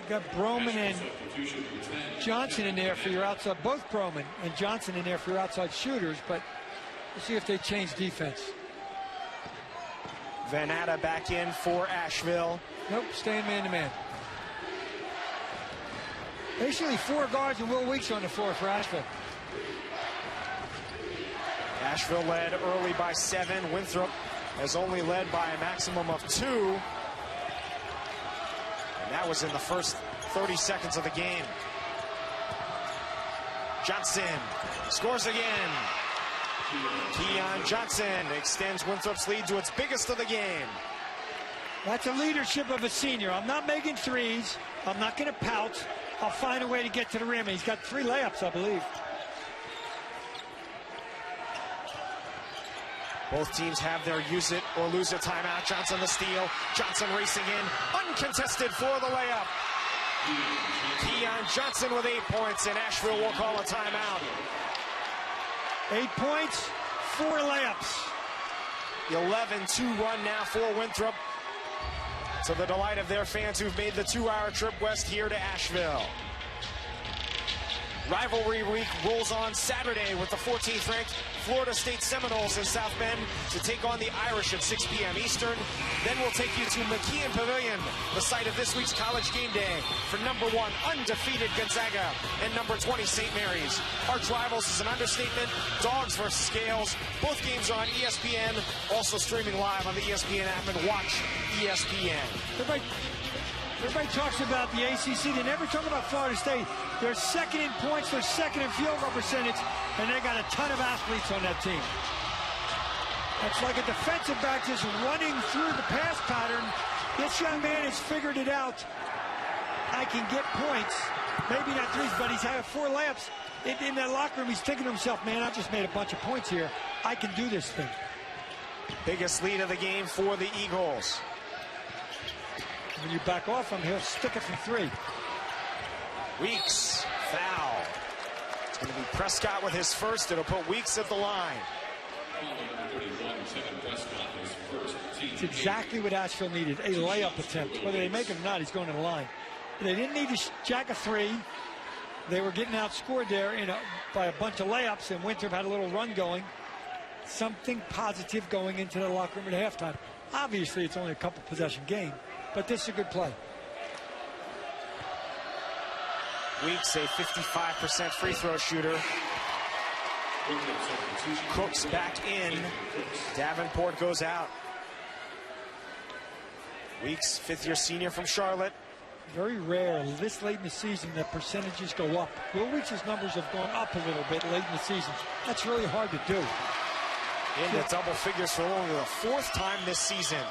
You got Broman and Johnson in there for your outside, both Broman and Johnson in there for your outside shooters, but we'll see if they change defense. Van Atta back in for Asheville. Nope, staying man-to-man. Basically 4 guards and Will Weeks on the floor for Asheville. Asheville led early by 7. Winthrop has only led by a maximum of 2. And that was in the first 30 seconds of the game. Johnson scores again. Keon Johnson extends Winthrop's lead to its biggest of the game. That's a leadership of a senior. I'm not making threes. I'm not going to pout. I'll find a way to get to the rim. He's got 3 layups, I believe. Both teams have their use it or lose it timeout. Johnson the steal. Johnson racing in. Uncontested for the layup. Keon Johnson with 8 points, and Asheville will call a timeout. 8 points, 4 layups. 11-2 run now for Winthrop, to the delight of their fans who've made the 2-hour trip west here to Asheville. Rivalry week rolls on Saturday with the 14th-ranked Florida State Seminoles in South Bend to take on the Irish at 6 p.m. Eastern. Then we'll take you to McKeon Pavilion, the site of this week's College Game Day, for #1 undefeated Gonzaga and #20 St. Mary's. Arch rivals is an understatement. Dogs versus Scales. Both games are on ESPN, also streaming live on the ESPN app, and watch ESPN. Everybody talks about the ACC. They never talk about Florida State. They're second in points, they're second in field goal percentage, and they got a ton of athletes on that team. It's like a defensive back just running through the pass pattern. This young man has figured it out. I can get points. Maybe not threes, but he's had 4 layups. In that locker room, he's thinking to himself, man, I just made a bunch of points here. I can do this thing. Biggest lead of the game for the Eagles. When you back off him, he'll stick it from 3. Weeks, foul. It's going to be Prescott with his first. It'll put Weeks at the line. It's exactly what Asheville needed, a layup attempt. Whether they make it or not, he's going to the line. They didn't need to jack a 3. They were getting outscored there by a bunch of layups, and Winthrop had a little run going. Something positive going into the locker room at halftime. Obviously, it's only a couple possession game, but this is a good play. Weeks, a 55% free throw shooter. Cooks back in. Davenport goes out. Weeks, 5th-year senior from Charlotte. Very rare this late in the season that percentages go up. Will Weeks' numbers have gone up a little bit late in the season. That's really hard to do. Into double figures for only the 4th time this season.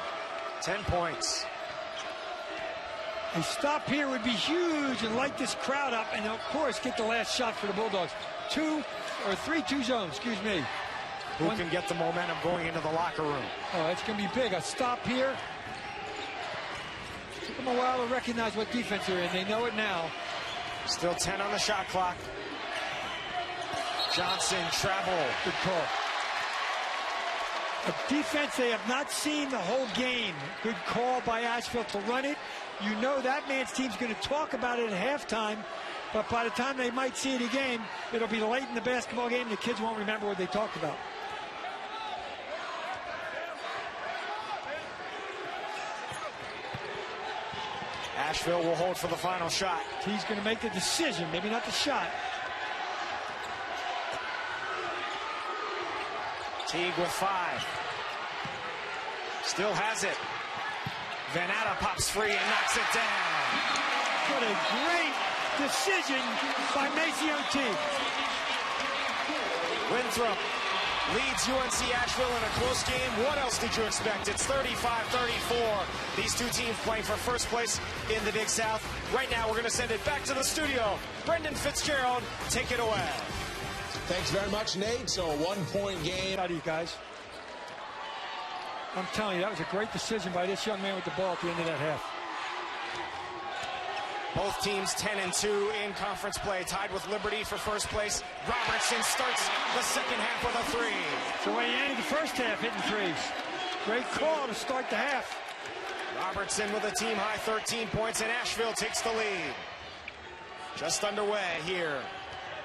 10 points. A stop here would be huge and light this crowd up, and of course get the last shot for the Bulldogs. 3-2 zone, excuse me. Who can get the momentum going into the locker room? Oh, it's going to be big. A stop here. Took them a while to recognize what defense they're in. They know it now. Still 10 on the shot clock. Johnson travel. Good call. A defense they have not seen the whole game. Good call by Asheville to run it. You know that man's team's going to talk about it at halftime, but by the time they might see it again, it'll be late in the basketball game and the kids won't remember what they talked about. Asheville will hold for the final shot. He's going to make the decision, maybe not the shot. Teague with 5. Still has it. Van Atta pops free and knocks it down. What a great decision by Maceo Teague. Winthrop leads UNC Asheville in a close game. What else did you expect? It's 35-34. These two teams playing for first place in the Big South. Right now, we're going to send it back to the studio. Brendan Fitzgerald, take it away. Thanks very much, Nate. So a 1-point game. How do you guys? I'm telling you, that was a great decision by this young man with the ball at the end of that half. Both teams 10-2 in conference play, tied with Liberty for first place. Robertson starts the second half with a 3. So when he ended the first half hitting 3s. Great call to start the half. Robertson with a team-high 13 points, and Asheville takes the lead. Just underway here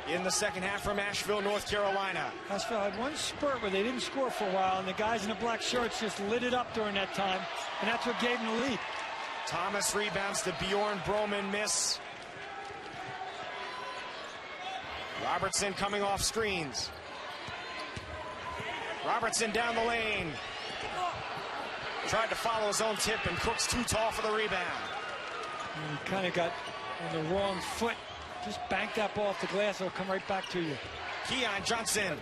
in the second half from Asheville, North Carolina. Asheville had one spurt where they didn't score for a while, and the guys in the black shirts just lit it up during that time, and that's what gave them the lead. Thomas rebounds the Bjorn Broman miss. Robertson coming off screens. Robertson down the lane. Tried to follow his own tip, and Cook's too tall for the rebound. And he kind of got on the wrong foot Just bank that ball off the glass, it'll come right back to you. Keon Johnson.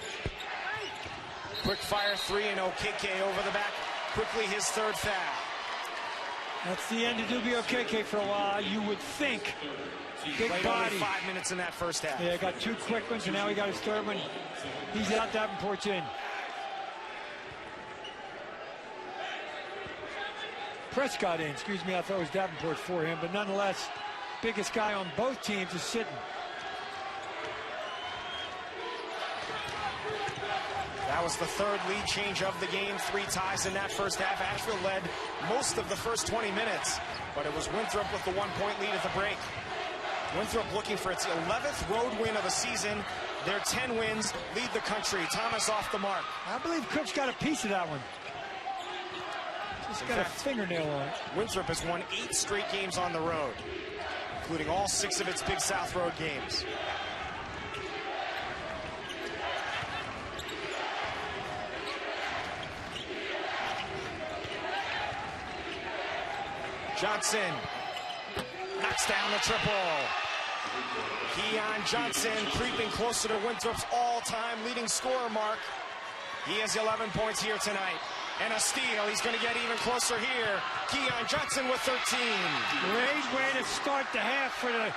Quick fire three, and OKK over the back. Quickly his third foul. That's the end of Dubio KK for a while, you would think. Big Played body. only 5 minutes in that first half. Yeah, got 2 quick ones, and now he got his third one. He's out, Davenport's in. Prescott in, excuse me, I thought it was Davenport for him, but nonetheless, biggest guy on both teams is sitting. That was the third lead change of the game. 3 ties in that first half. Asheville led most of the first 20 minutes, but it was Winthrop with the 1-point lead at the break. Winthrop looking for its 11th road win of the season. Their 10 wins lead the country. Thomas off the mark. I believe Cook's got a piece of that one. Just got a fingernail on it. Winthrop has won 8 straight games on the road, including all 6 of its Big South road games. Johnson knocks down the triple. Keon Johnson creeping closer to Winthrop's all-time leading scorer mark. He has 11 points here tonight. And a steal. He's going to get even closer here. Keon Johnson with 13. Great way to start the half for the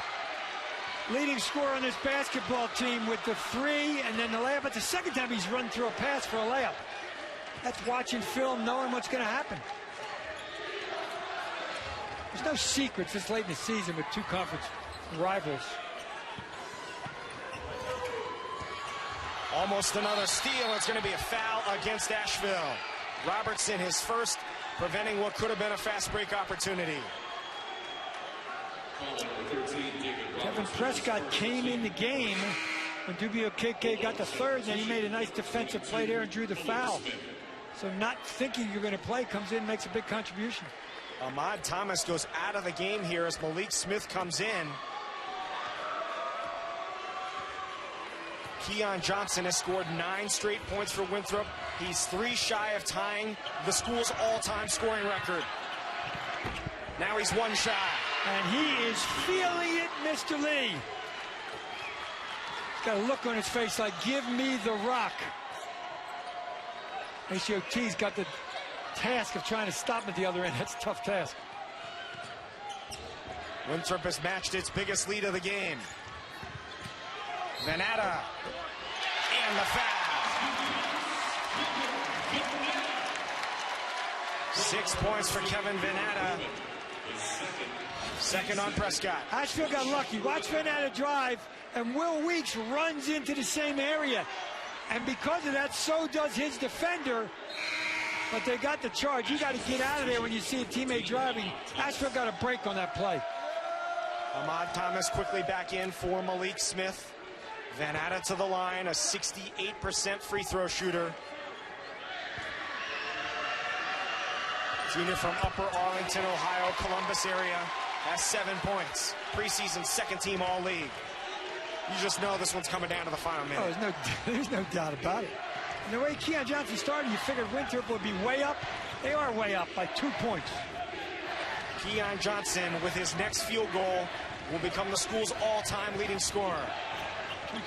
leading scorer on this basketball team with the 3 and then the layup. But the second time he's run through a pass for a layup. That's watching film, knowing what's going to happen. There's no secrets this late in the season with 2 conference rivals. Almost another steal. It's going to be a foul against Asheville. Robertson, his first, preventing what could have been a fast break opportunity. Kevin Prescott came in the game when Dubio KK got the 3rd, and then he made a nice defensive play there and drew the foul. So not thinking you're going to play, comes in, makes a big contribution. Ahmad Thomas goes out of the game here as Malik Smith comes in. Keon Johnson has scored 9 straight points for Winthrop. He's 3 shy of tying the school's all-time scoring record. Now he's 1 shy. And he is feeling it, Mr. Lee. He's got a look on his face like, give me the rock. HOT's got the task of trying to stop him at the other end. That's a tough task. Winthrop has matched its biggest lead of the game. Venata. And the foul. 6 points for Kevin Venata. Second on Prescott. Asheville got lucky. Watch Venata drive, and Will Weeks runs into the same area. And because of that, so does his defender. But they got the charge. You got to get out of there when you see a teammate driving. Asheville got a break on that play. Ahmad Thomas quickly back in for Malik Smith. Venata to the line, a 68% free throw shooter. Junior from Upper Arlington, Ohio, Columbus area, has 7 points. Preseason 2nd team all-league. You just know this one's coming down to the final minute. Oh, there's no doubt about it. And the way Keon Johnson started, you figured Winthrop would be way up. They are way up by 2 points. Keon Johnson, with his next field goal, will become the school's all-time leading scorer.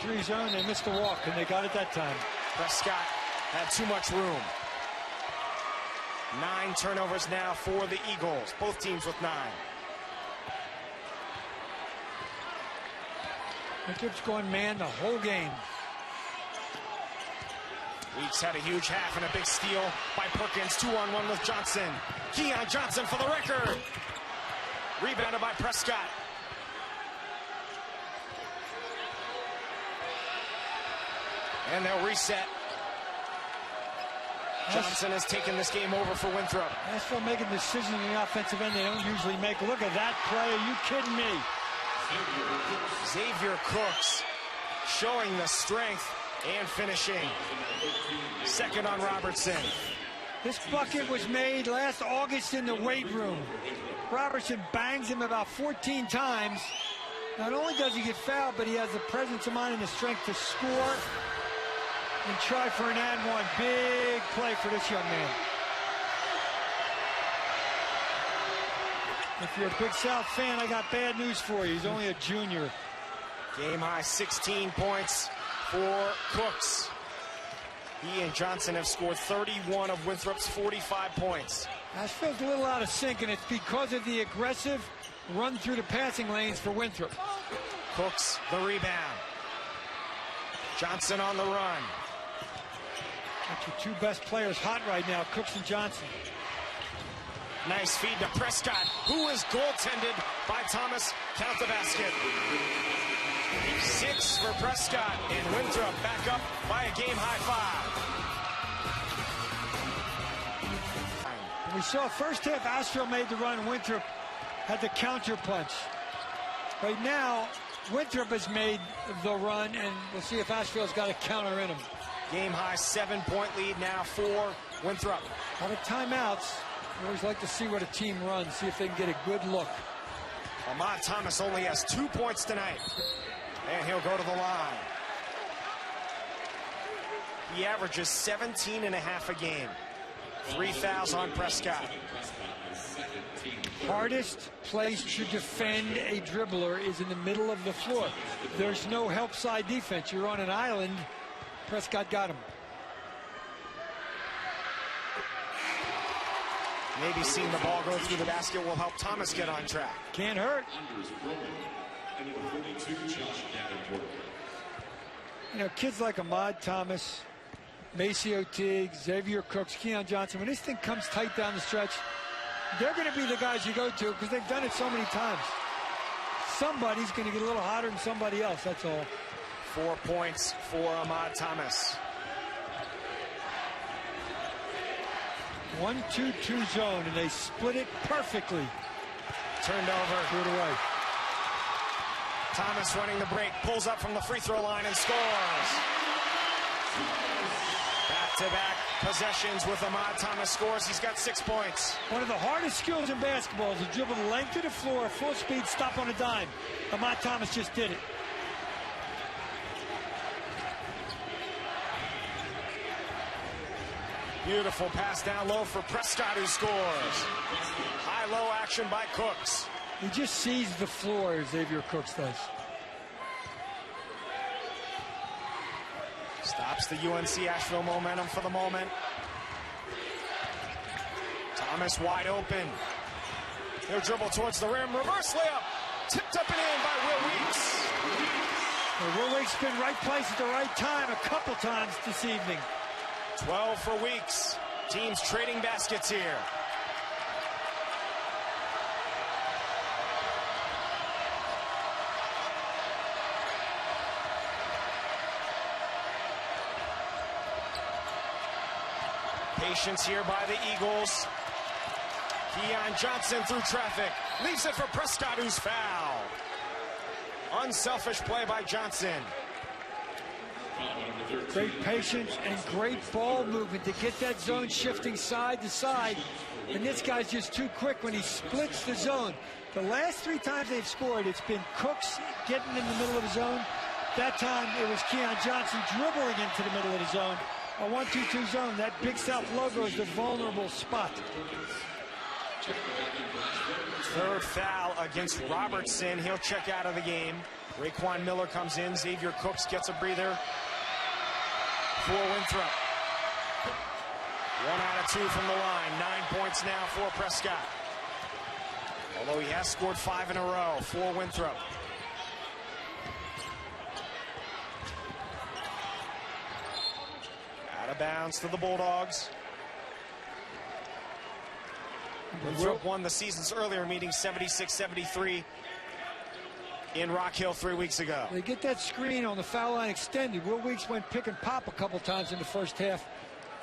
2-3 zone, they missed the walk, and they got it that time. Prescott had too much room. 9 turnovers now for the Eagles. Both teams with 9. Winthrop's going man the whole game. Weeks had a huge half and a big steal by Perkins. 2-on-1 with Johnson. Keon Johnson for the record. Rebounded by Prescott. And they'll reset. Johnson has taken this game over for Winthrop. Asheville making decisions in the offensive end they don't usually make. Look at that play. Are you kidding me? Xavier Cooks showing the strength and finishing. Second on Robertson. This bucket was made last August in the weight room. Robertson bangs him about 14 times. Not only does he get fouled, but he has the presence of mind and the strength to score and try for an and one. Big play for this young man. If you're a Big South fan, I got bad news for you. He's only a junior. Game high 16 points for Cooks. He and Johnson have scored 31 of Winthrop's 45 points. Asheville's a little out of sync, and it's because of the aggressive run through the passing lanes for Winthrop. Cooks the rebound. Johnson on the run. That's your two best players hot right now, Cooks and Johnson. Nice feed to Prescott, who is goaltended by Thomas. Count the basket. 6 for Prescott, and Winthrop back up by a game-high 5. We saw first half Asheville made the run. Winthrop had the counter punch. Right now, Winthrop has made the run, and we'll see if Asheville's got a counter in him. Game-high 7-point lead now for Winthrop. Out of timeouts. We always like to see what a team runs, see if they can get a good look. Ahmad Thomas only has 2 points tonight, and he'll go to the line. He averages 17.5 a game. 3 fouls on Prescott. Hardest place to defend a dribbler is in the middle of the floor. There's no help side defense. You're on an island. Prescott got him. Maybe seeing the ball go through the basket will help Thomas get on track. Can't hurt. You know, kids like Ahmad Thomas, Maceo Teague, Xavier Cooks, Keon Johnson, when this thing comes tight down the stretch, they're going to be the guys you go to because they've done it so many times. Somebody's going to get a little hotter than somebody else, that's all. 4 points for Ahmad Thomas. 1-2-2 zone, and they split it perfectly. Turned over. Threw it away. Thomas running the break, pulls up from the free throw line and scores. Back-to-back possessions with Ahmad Thomas scores. He's got 6 points. One of the hardest skills in basketball is to dribble the length of the floor, full speed, stop on a dime. Ahmad Thomas just did it. Beautiful pass down low for Prescott, who scores. High-low action by Cooks. He just sees the floor, Xavier Cooks does. Stops the UNC Asheville momentum for the moment. Thomas wide open. He'll dribble towards the rim. Reverse layup. Tipped up and in by Will Weeks. Well, Will Weeks been right place at the right time a couple times this evening. 12 for Weeks. Teams trading baskets here. Patience here by the Eagles. Keon Johnson through traffic. Leaves it for Prescott, who's fouled. Unselfish play by Johnson. Great patience and great ball movement to get that zone shifting side to side. And this guy's just too quick when he splits the zone. The last 3 times they've scored, it's been Cooks getting in the middle of the zone. That time it was Keon Johnson dribbling into the middle of the zone. A 1-2-2 zone. That Big South logo is the vulnerable spot. Third foul against Robertson. He'll check out of the game. Raquan Miller comes in. Xavier Cooks gets a breather for Winthrop. 1 out of 2 from the line. 9 points now for Prescott. Although he has scored 5 in a row for Winthrop. Out of bounds to the Bulldogs. Winthrop won the season's earlier meeting 76-73 in Rock Hill 3 weeks ago. They get that screen on the foul line extended. Will Weeks went pick and pop a couple times in the first half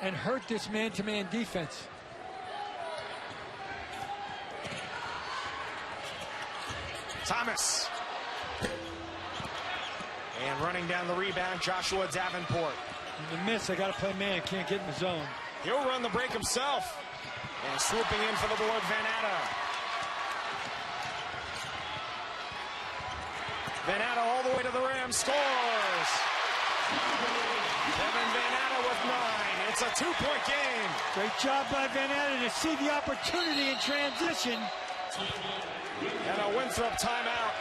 and hurt this man-to-man defense. Thomas. And running down the rebound, Joshua Davenport. In the miss, I got to play man, can't get in the zone. He'll run the break himself. And swooping in for the board, Van Atta. Van Atta all the way to the rim, scores! Kevin Van Atta with 9. It's a 2-point game. Great job by Van Atta to see the opportunity in transition. And a Winthrop timeout.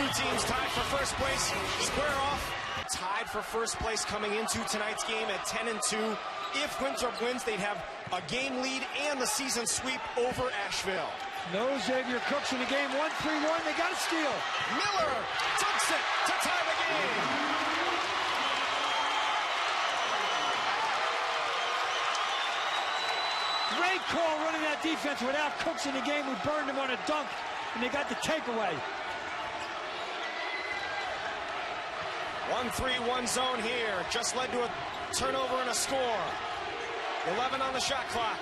Two teams tied for first place. Square off. Tied for first place coming into tonight's game at 10-2. If Winthrop wins, they'd have a game lead and the season sweep over Asheville. No Xavier Cooks in the game. 1-3-1. They got a steal. Miller takes it to tie the game. Great call running that defense without Cooks in the game, who burned him on a dunk, and they got the takeaway. 1-3-1 zone here. Just led to a turnover and a score. 11 on the shot clock.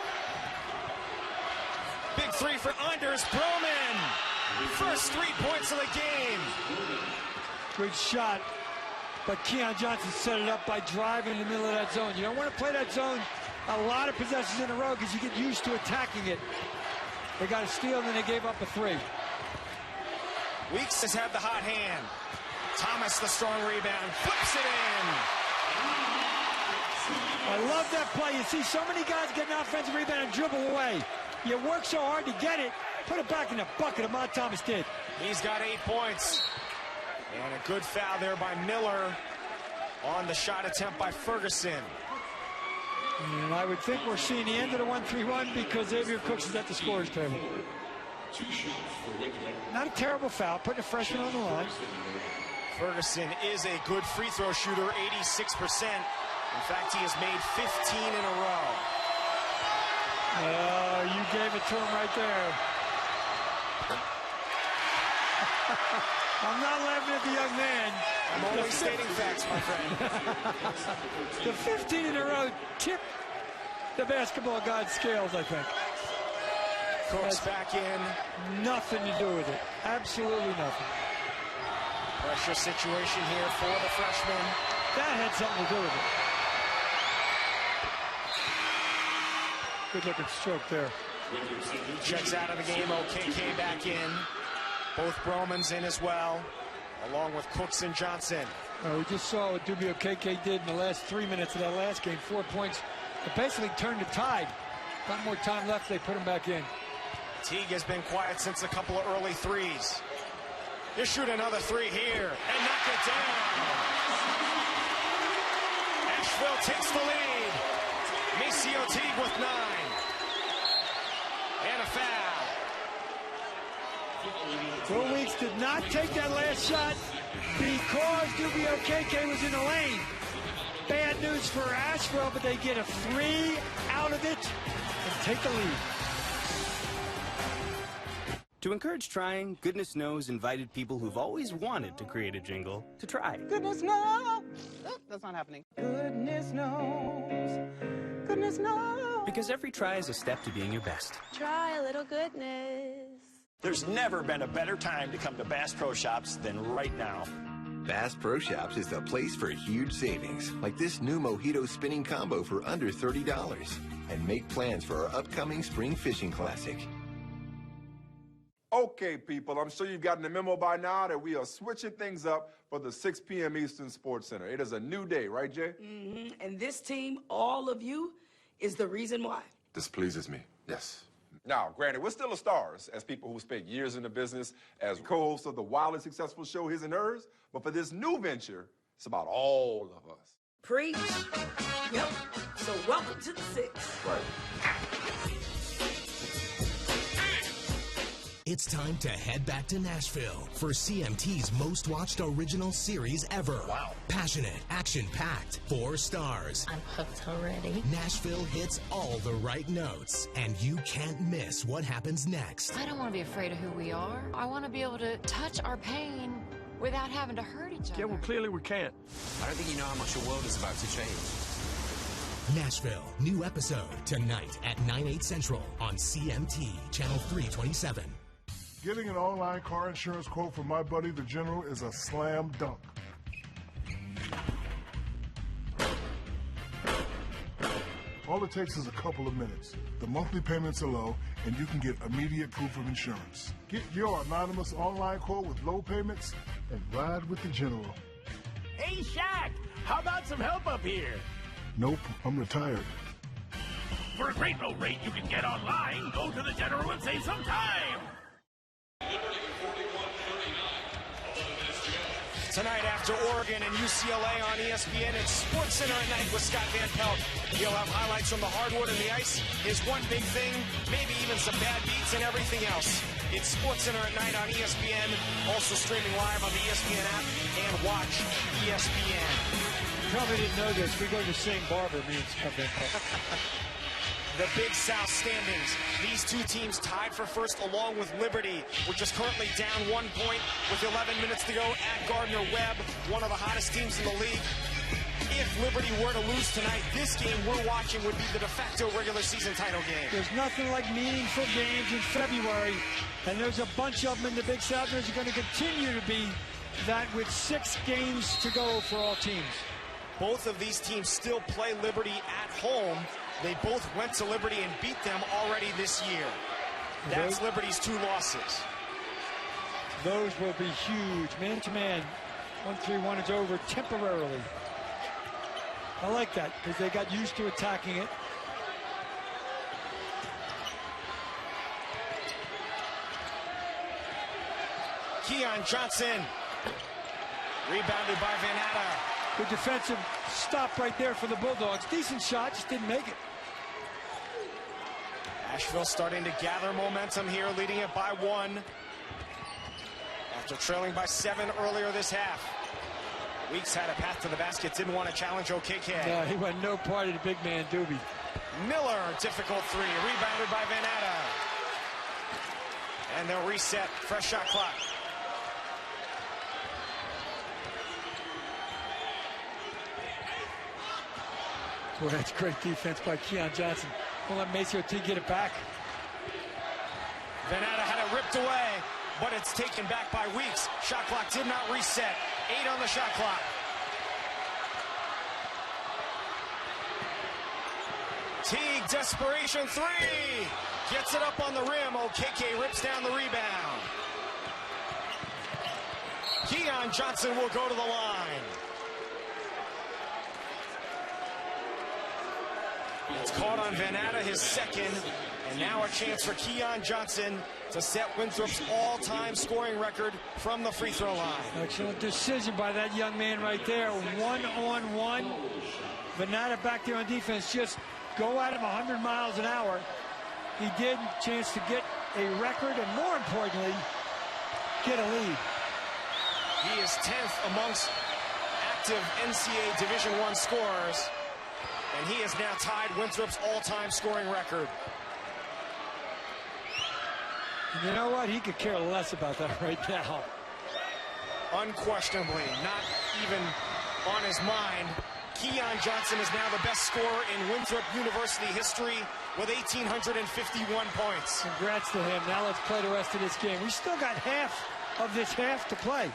Big three for Anders Broman. First 3 points of the game. Good shot. But Keon Johnson set it up by driving in the middle of that zone. You don't want to play that zone a lot of possessions in a row because you get used to attacking it. They got a steal and then they gave up a 3. Weeks has had the hot hand. Thomas, the strong rebound, flips it in. I love that play. You see so many guys get an offensive rebound and dribble away. You work so hard to get it, put it back in the bucket. Ahmad Thomas did. He's got 8 points. And a good foul there by Miller on the shot attempt by Ferguson. And I would think we're seeing the end of the 1-3-1 because Xavier Cooks is at the scorer's table. Not a terrible foul, putting a freshman on the line. Ferguson is a good free throw shooter, 86%. In fact, he has made 15 in a row. Oh, you gave it to him right there. I'm not laughing at the young man. I'm only stating facts, my friend. The 15 in a row tipped the basketball god's scales, I think. Cooks back in. Nothing to do with it. Absolutely nothing. Pressure situation here for the freshman. That had something to do with it. Good looking stroke there. He checks out of the game. OKK back in. Both Bromans in as well, along with Cooks and Johnson. We just saw what WKK did in the last 3 minutes of that last game. 4 points. It basically turned the tide. Not more time left. They put him back in. Teague has been quiet since a couple of early threes. You shoot another 3 here and knock it down. Asheville takes the lead. Maceo Teague with 9. And a foul. Will Weeks did not take that last shot because WKK was in the lane. Bad news for Asheville, but they get a 3 out of it and take the lead. To encourage trying, Goodness Knows invited people who've always wanted to create a jingle to try. Goodness knows. Oh, that's not happening. Goodness knows. Goodness knows. Because every try is a step to being your best. Try a little goodness. There's never been a better time to come to Bass Pro Shops than right now. Bass Pro Shops is the place for huge savings, like this new mojito spinning combo for under $30. And make plans for our upcoming spring fishing classic. Okay, people, I'm sure you've gotten the memo by now that we are switching things up for the 6 p.m. Eastern Sports Center. It is a new day, right, Jay? Mm-hmm. And this team, all of you, is the reason why. This pleases me, yes. Now, granted, we're still the stars as people who spent years in the business as co-hosts of the wildly successful show His and Hers, but for this new venture, it's about all of us. Preach. Yep. So welcome to the 6. Right. It's time to head back to Nashville for CMT's most watched original series ever. Wow. Passionate, action-packed, 4 stars. I'm hooked already. Nashville hits all the right notes, and you can't miss what happens next. I don't want to be afraid of who we are. I want to be able to touch our pain without having to hurt each other. Yeah, well, clearly we can't. I don't think you know how much the world is about to change. Nashville, new episode tonight at 9/8 Central on CMT, Channel 327. Getting an online car insurance quote from my buddy, the General, is a slam dunk. All it takes is a couple of minutes. The monthly payments are low, and you can get immediate proof of insurance. Get your anonymous online quote with low payments and ride with the General. Hey, Shaq, how about some help up here? Nope, I'm retired. For a great low rate you can get online, go to the General and save some time. Tonight after Oregon and UCLA on ESPN, it's SportsCenter at night with Scott Van Pelt. He'll have highlights from the hardwood and the ice, his one big thing, maybe even some bad beats and everything else. It's SportsCenter at night on ESPN, also streaming live on the ESPN app and watch ESPN. Probably didn't know this. We go to the same barber, me and Scott Van Pelt. The Big South standings. These two teams tied for first along with Liberty, which is currently down 1 point with 11 minutes to go at Gardner-Webb, one of the hottest teams in the league. If Liberty were to lose tonight, this game we're watching would be the de facto regular season title game. There's nothing like meaningful games in February, and there's a bunch of them in the Big South. There's going to continue to be that with 6 games to go for all teams. Both of these teams still play Liberty at home. They both went to Liberty and beat them already this year. That's Liberty's 2 losses. Those will be huge. Man-to-man, 1-3-1 is over temporarily. I like that because they got used to attacking it. Keon Johnson, rebounded by Van Atta. Good defensive stop right there for the Bulldogs. Decent shot, just didn't make it. Asheville starting to gather momentum here, leading it by 1 after trailing by 7 earlier this half. Weeks had a path to the basket, didn't want to challenge OKK. No, he went no part of the big man, Doobie. Miller, difficult 3, rebounded by Van Atta. And they'll reset, fresh shot clock. Boy, that's great defense by Keon Johnson. Won't let Maceo T get it back. Van Atta had it ripped away, but it's taken back by Weeks. Shot clock did not reset. 8 on the shot clock. Teague, desperation 3. Gets it up on the rim. OKK rips down the rebound. Keon Johnson will go to the line. It's caught on Van Atta, his second, and now a chance for Keon Johnson to set Winthrop's all-time scoring record from the free throw line. Excellent decision by that young man right there. 1-on-1. Van Atta back there on defense, just go at him 100 miles an hour. He did, chance to get a record, and more importantly, get a lead. He is 10th amongst active NCAA Division I scorers. And he has now tied Winthrop's all-time scoring record. And you know what? He could care less about that right now. Unquestionably, not even on his mind. Keon Johnson is now the best scorer in Winthrop University history with 1,851 points. Congrats to him. Now let's play the rest of this game. We still got half of this half to play.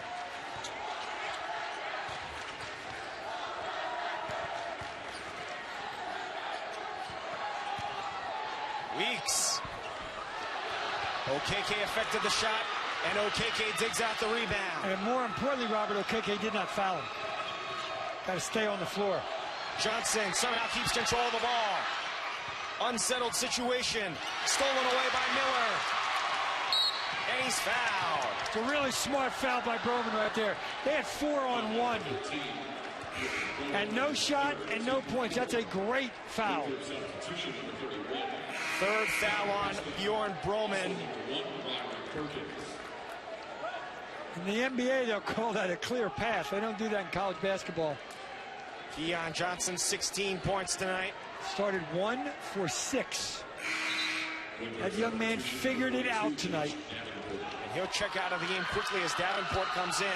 Weeks. OKK affected the shot, and OKK digs out the rebound. And more importantly, Robert, OKK did not foul him. Got to stay on the floor. Johnson somehow keeps control of the ball. Unsettled situation. Stolen away by Miller. And he's fouled. It's a really smart foul by Broman right there. They had 4-on-1. And no shot and no points. That's a great foul. Third foul on Bjorn Broman. In the NBA, they'll call that a clear pass. They don't do that in college basketball. Keon Johnson, 16 points tonight. Started 1 for 6. That young man figured it out tonight. And he'll check out of the game quickly as Davenport comes in.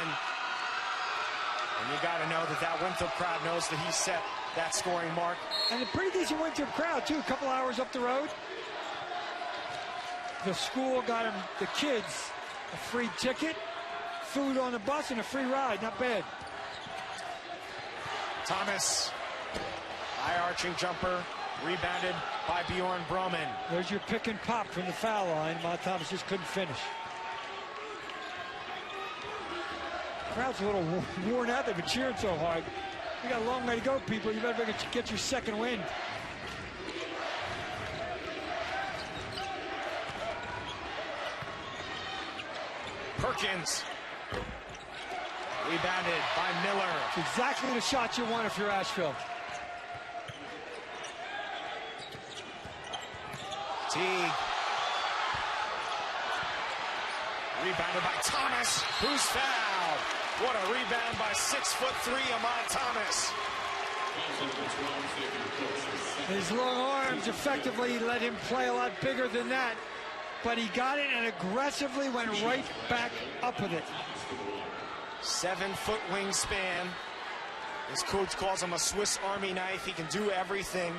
And you got to know that that Winthrop crowd knows that he set that scoring mark. And a pretty decent Winthrop crowd, too. A couple hours up the road. The school got him, the kids, a free ticket, food on the bus, and a free ride. Not bad. Thomas, high-arching jumper, rebounded by Bjorn Broman. There's your pick and pop from the foul line. Mont Thomas just couldn't finish. Crowd's a little worn out. They've been cheering so hard. We got a long way to go, people. You better get your second win. Perkins. Rebounded by Miller. It's exactly the shot you want if you're Asheville. Teague. Rebounded by Thomas, who's fouled. What a rebound by 6'3" Ahmad Thomas. His long arms effectively let him play a lot bigger than that, but he got it and aggressively went right back up with it. 7-foot wingspan. His coach calls him a Swiss Army knife. He can do everything.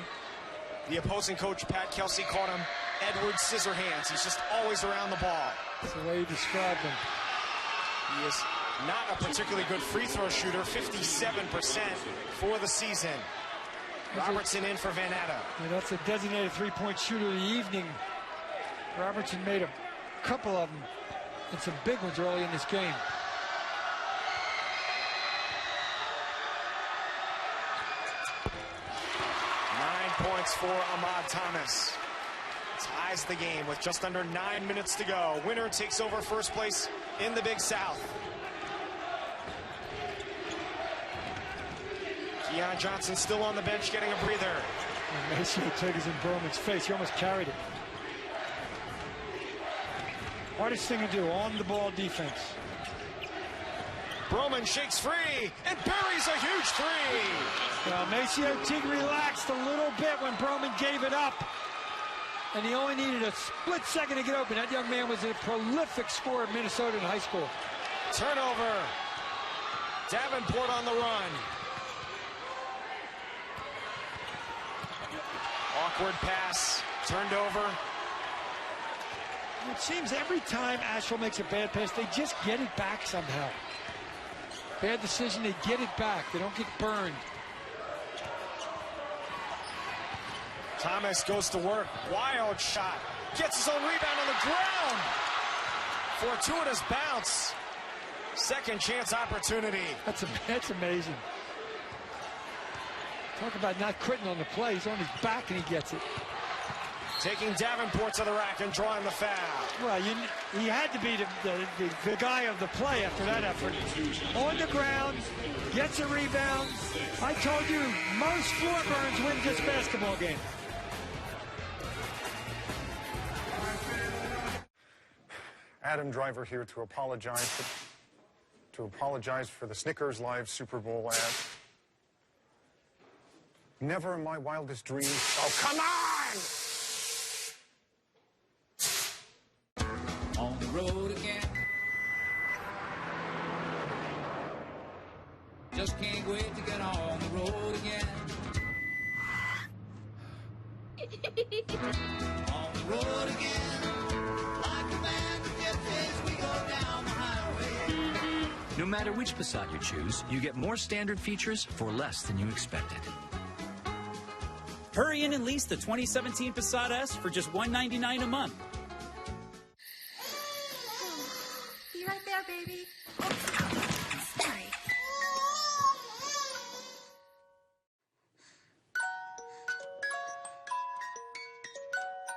The opposing coach, Pat Kelsey, called him Edward Scissorhands. He's just always around the ball. That's the way he described him. He is not a particularly good free throw shooter, 57% for the season. Robertson in for Van Atta. Yeah, that's a designated three-point shooter of the evening. Robertson made a couple of them and some big ones early in this game. Points for Ahmad Thomas. Ties the game with just under 9 minutes to go. Winner takes over first place in the Big South. Keon Johnson still on the bench getting a breather. Mason Teague is in Berman's face. He almost carried it. Hardest thing to do, on the ball defense. Broman shakes free and buries a huge three. Well, Maceo Teague relaxed a little bit when Broman gave it up. And he only needed a split second to get open. That young man was a prolific scorer in Minnesota in high school. Turnover. Davenport on the run. Awkward pass. Turned over. It seems every time Asheville makes a bad pass, they just get it back somehow. Bad decision, they get it back. They don't get burned. Thomas goes to work. Wild shot. Gets his own rebound on the ground. Fortuitous bounce. Second chance opportunity. That's amazing. Talk about not quitting on the play. He's on his back and he gets it. Taking Davenport to the rack and drawing the foul. Well, he had to be the guy of the play after that effort. On the ground, gets a rebound. I told you, most floor burns win this basketball game. Adam Driver here to apologize for the Snickers Live Super Bowl ad. Never in my wildest dreams. Oh, come on! On the road again. Just can't wait to get on the road again. On the road again. Like a band of gypsies, we go down the highway. No matter which Passat you choose, you get more standard features for less than you expected. Hurry in and lease the 2017 Passat S for just $199 a month. Be right there, baby. Sorry.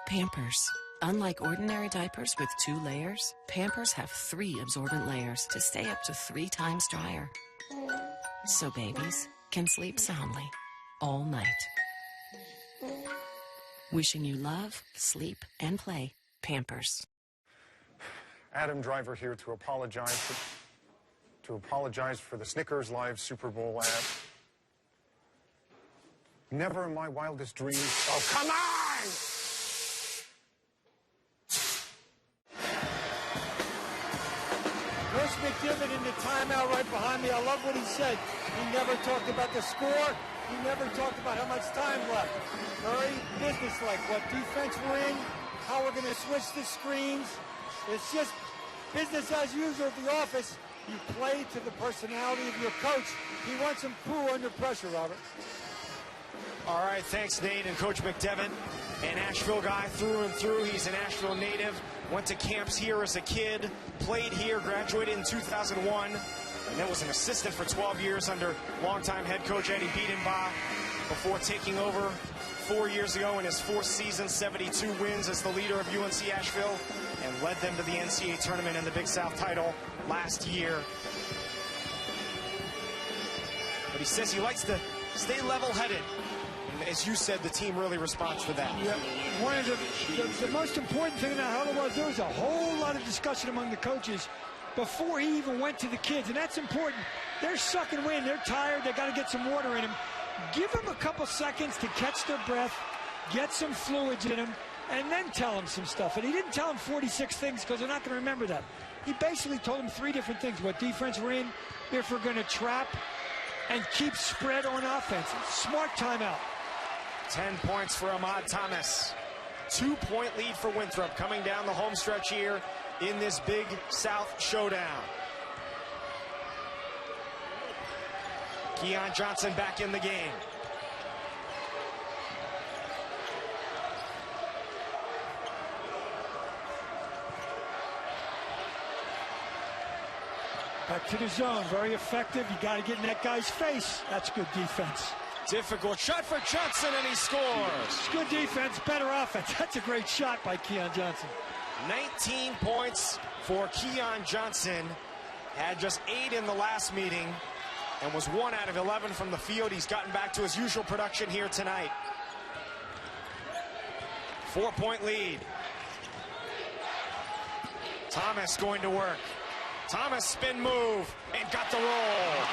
Pampers. Unlike ordinary diapers with 2 layers, Pampers have 3 absorbent layers to stay up to 3 times drier. So babies can sleep soundly all night. Wishing you love, sleep, and play. Pampers. Adam Driver here to apologize for the Snickers Live Super Bowl ad. Never in my wildest dreams. Oh, come on! Coach McDivitt in the timeout right behind me. I love what he said. He never talked about the score. He never talked about how much time left. Very businesslike. What defense we're in, how we're going to switch the screens. It's just business as usual at the office. You play to the personality of your coach. He wants him cool under pressure, Robert. All right, thanks, Nate. And Coach McDevitt, an Asheville guy through and through. He's an Asheville native. Went to camps here as a kid. Played here, graduated in 2001. And then was an assistant for 12 years under longtime head coach Eddie Biedenbach before taking over 4 years ago in his 4th season, 72 wins as the leader of UNC Asheville, and led them to the NCAA tournament and the Big South title last year. But he says he likes to stay level-headed. And as you said, the team really responds to that. Yeah. One of the most important thing in that huddle was there was a whole lot of discussion among the coaches before he even went to the kids, and that's important. They're sucking wind. They're tired. They got to get some water in them. Give them a couple seconds to catch their breath, get some fluids in them, and then tell them some stuff. And he didn't tell them 46 things because they're not going to remember that. He basically told them 3 different things: what defense we're in, if we're going to trap, and keep spread on offense. Smart timeout. 10 points for Ahmad Thomas. 2-point lead for Winthrop coming down the home stretch here in this Big South showdown. Keon Johnson back in the game. Back to the zone, very effective. You got to get in that guy's face. That's good defense. Difficult shot for Johnson, and he scores. It's good defense, better offense. That's a great shot by Keon Johnson. 19 points for Keon Johnson. Had just 8 in the last meeting and was 1 out of 11 from the field. He's gotten back to his usual production here tonight. 4-point lead. Thomas going to work. Thomas spin move and got the roll.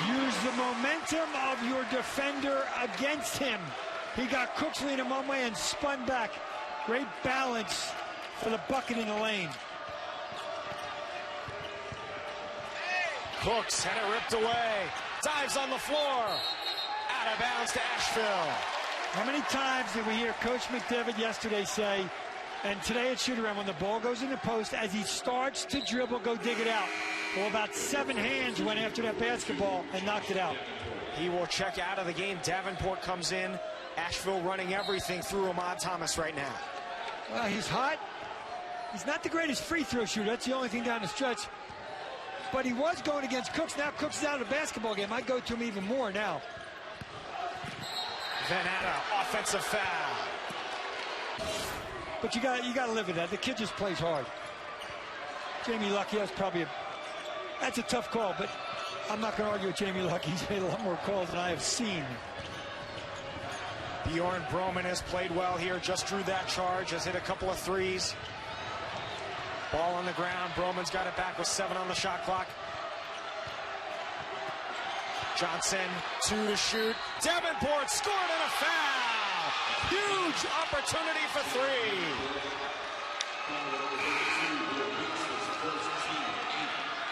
Use the momentum of your defender against him. He got Cooks leaning one way and spun back. Great balance for the bucket in the lane. Cooks had it ripped away. Dives on the floor. Out of bounds to Asheville. How many times did we hear Coach McDevitt yesterday say, and today at shoot-around, when the ball goes in the post, as he starts to dribble, go dig it out. Well, about 7 hands went after that basketball and knocked it out. He will check out of the game. Davenport comes in. Asheville running everything through Ahmad Thomas right now. Well, he's hot. He's not the greatest free throw shooter. That's the only thing down the stretch. But he was going against Cooks. Now Cooks is out of the basketball game. I'd go to him even more now. Venata, offensive foul. But you got to live with that. The kid just plays hard. Jamie Lucky, that's a tough call, but I'm not going to argue with Jamie Lucky. He's made a lot more calls than I have seen. Bjorn Broman has played well here, just drew that charge, has hit a couple of threes. Ball on the ground. Broman's got it back with 7 on the shot clock. Johnson, 2 to shoot. Davenport scored and a foul. Huge opportunity for 3.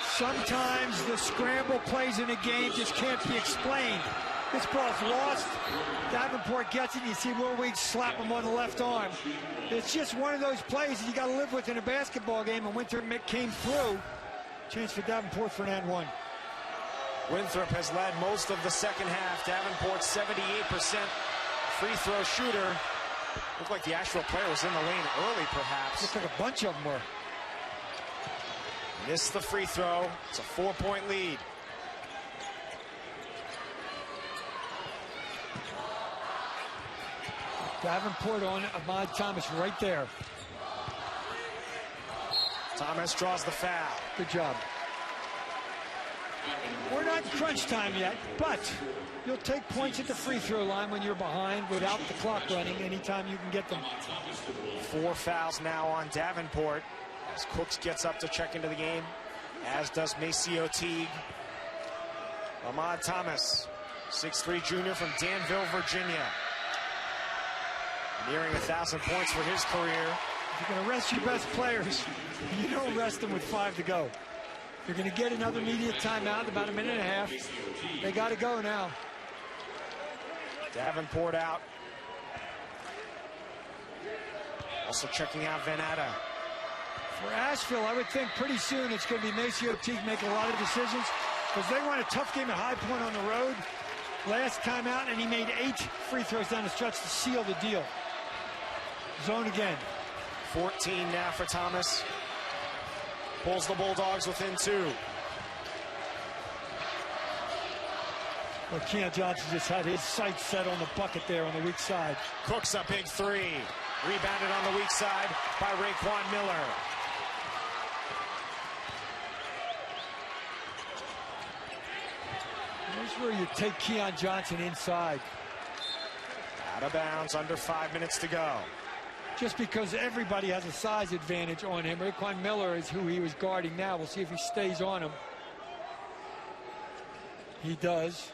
Sometimes the scramble plays in a game just can't be explained. This ball's lost. Davenport gets it. You see Will Weed slap him on the left arm. It's just one of those plays that you got to live with in a basketball game, and Winthrop came through. Chance for Davenport for an and 1. Winthrop has led most of the second half. Davenport 78% free throw shooter. Looked like the Asheville player was in the lane early, perhaps. Looks like a bunch of them were. Missed the free throw. It's a 4-point lead. Davenport on Ahmad Thomas right there. Thomas draws the foul. Good job. We're not crunch time yet, but you'll take points at the free throw line when you're behind without the clock running anytime you can get them. 4 fouls now on Davenport as Cooks gets up to check into the game, as does Maceo Teague. Ahmad Thomas, 6'3" junior from Danville, Virginia. Nearing 1,000 points for his career. If you're going to rest your best players, you don't rest them with 5 to go. You're going to get another immediate timeout in about a minute and a half. They got to go now. Davenport out. Also checking out Venata. For Asheville, I would think pretty soon it's going to be Maceo Teague making a lot of decisions because they won a tough game at High Point on the road last time out, and he made 8 free throws down the stretch to seal the deal. Zone again. 14 now for Thomas. Pulls the Bulldogs within 2. Well, Keon Johnson just had his sights set on the bucket there on the weak side. Cooks a big 3. Rebounded on the weak side by Raekwon Miller. This is where you take Keon Johnson inside. Out of bounds, under 5 minutes to go. Just because everybody has a size advantage on him. Raekwon Miller is who he was guarding now. We'll see if he stays on him. He does.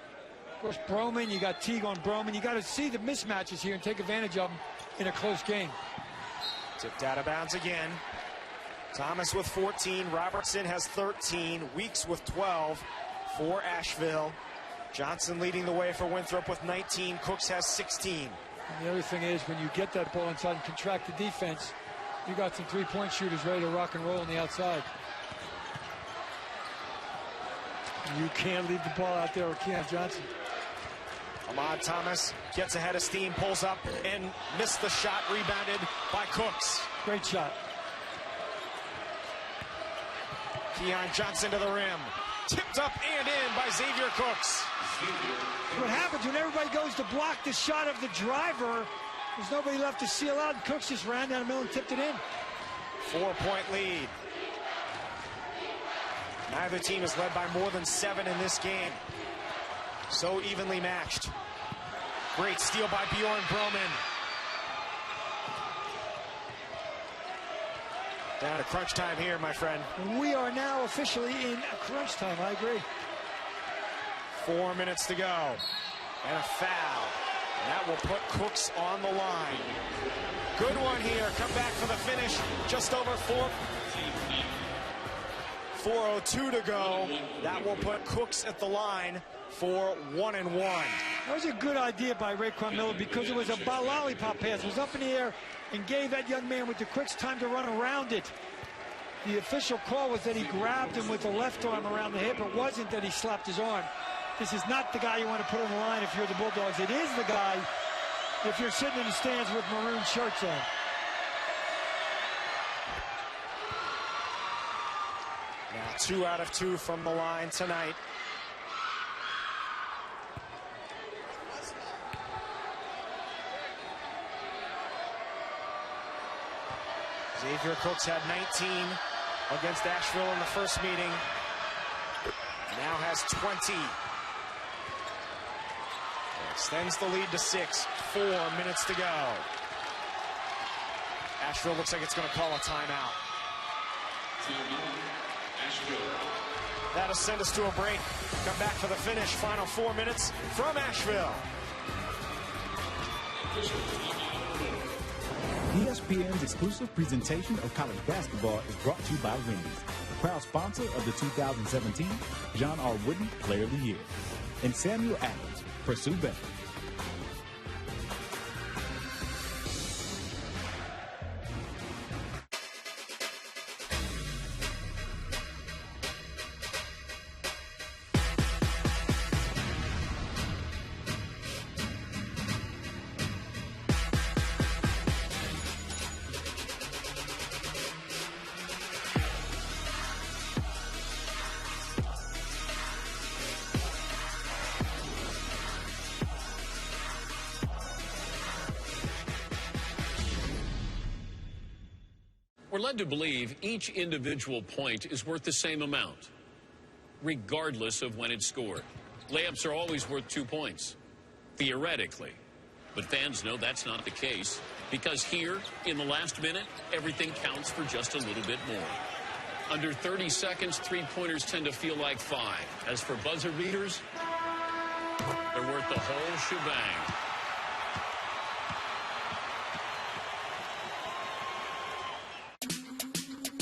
Of course, Broman, you got Teague on Broman. You got to see the mismatches here and take advantage of them in a close game. Tipped out of bounds again. Thomas with 14. Robertson has 13. Weeks with 12 for Asheville. Johnson leading the way for Winthrop with 19. Cooks has 16. And the other thing is, when you get that ball inside and contract the defense, you got some three-point shooters ready to rock and roll on the outside. You can't leave the ball out there with Keon Johnson. Ahmad Thomas gets ahead of steam, pulls up, and missed the shot, rebounded by Cooks. Great shot. Keon Johnson to the rim. Tipped up and in by Xavier Cooks. What happens when everybody goes to block the shot of the driver, there's nobody left to seal out, and Cooks just ran down the middle and tipped it in. 4-point lead. Neither team is led by more than 7 in this game. So evenly matched. Great steal by Bjorn Broman. Down to crunch time here, my friend. We are now officially in crunch time. I agree. 4 minutes to go. And a foul. And that will put Cooks on the line. Good one here. Come back for the finish. Just over 4:02 to go. That will put Cooks at the line for 1-1. That was a good idea by Raekwon Miller because it was a lollipop pass. It was up in the air and gave that young man with the quicks time to run around it. The official call was that he grabbed him with the left arm around the hip. It wasn't that he slapped his arm. This is not the guy you want to put on the line if you're the Bulldogs. It is the guy if you're sitting in the stands with maroon shirts on. Now 2 out of 2 from the line tonight. Xavier Cooks had 19 against Asheville in the first meeting. Now has 20. Extends the lead to 6. 4 minutes to go. Asheville looks like it's going to call a timeout. That'll send us to a break. Come back for the finish. Final 4 minutes from Asheville. ESPN's exclusive presentation of college basketball is brought to you by Wendy's, proud sponsor of the 2017 John R. Wooden Player of the Year, and Samuel Adams, Pursue Better. We're led to believe each individual point is worth the same amount, regardless of when it's scored. Layups are always worth 2 points, theoretically. But fans know that's not the case, because here, in the last minute, everything counts for just a little bit more. Under 30 seconds, three-pointers tend to feel like 5. As for buzzer beaters, they're worth the whole shebang.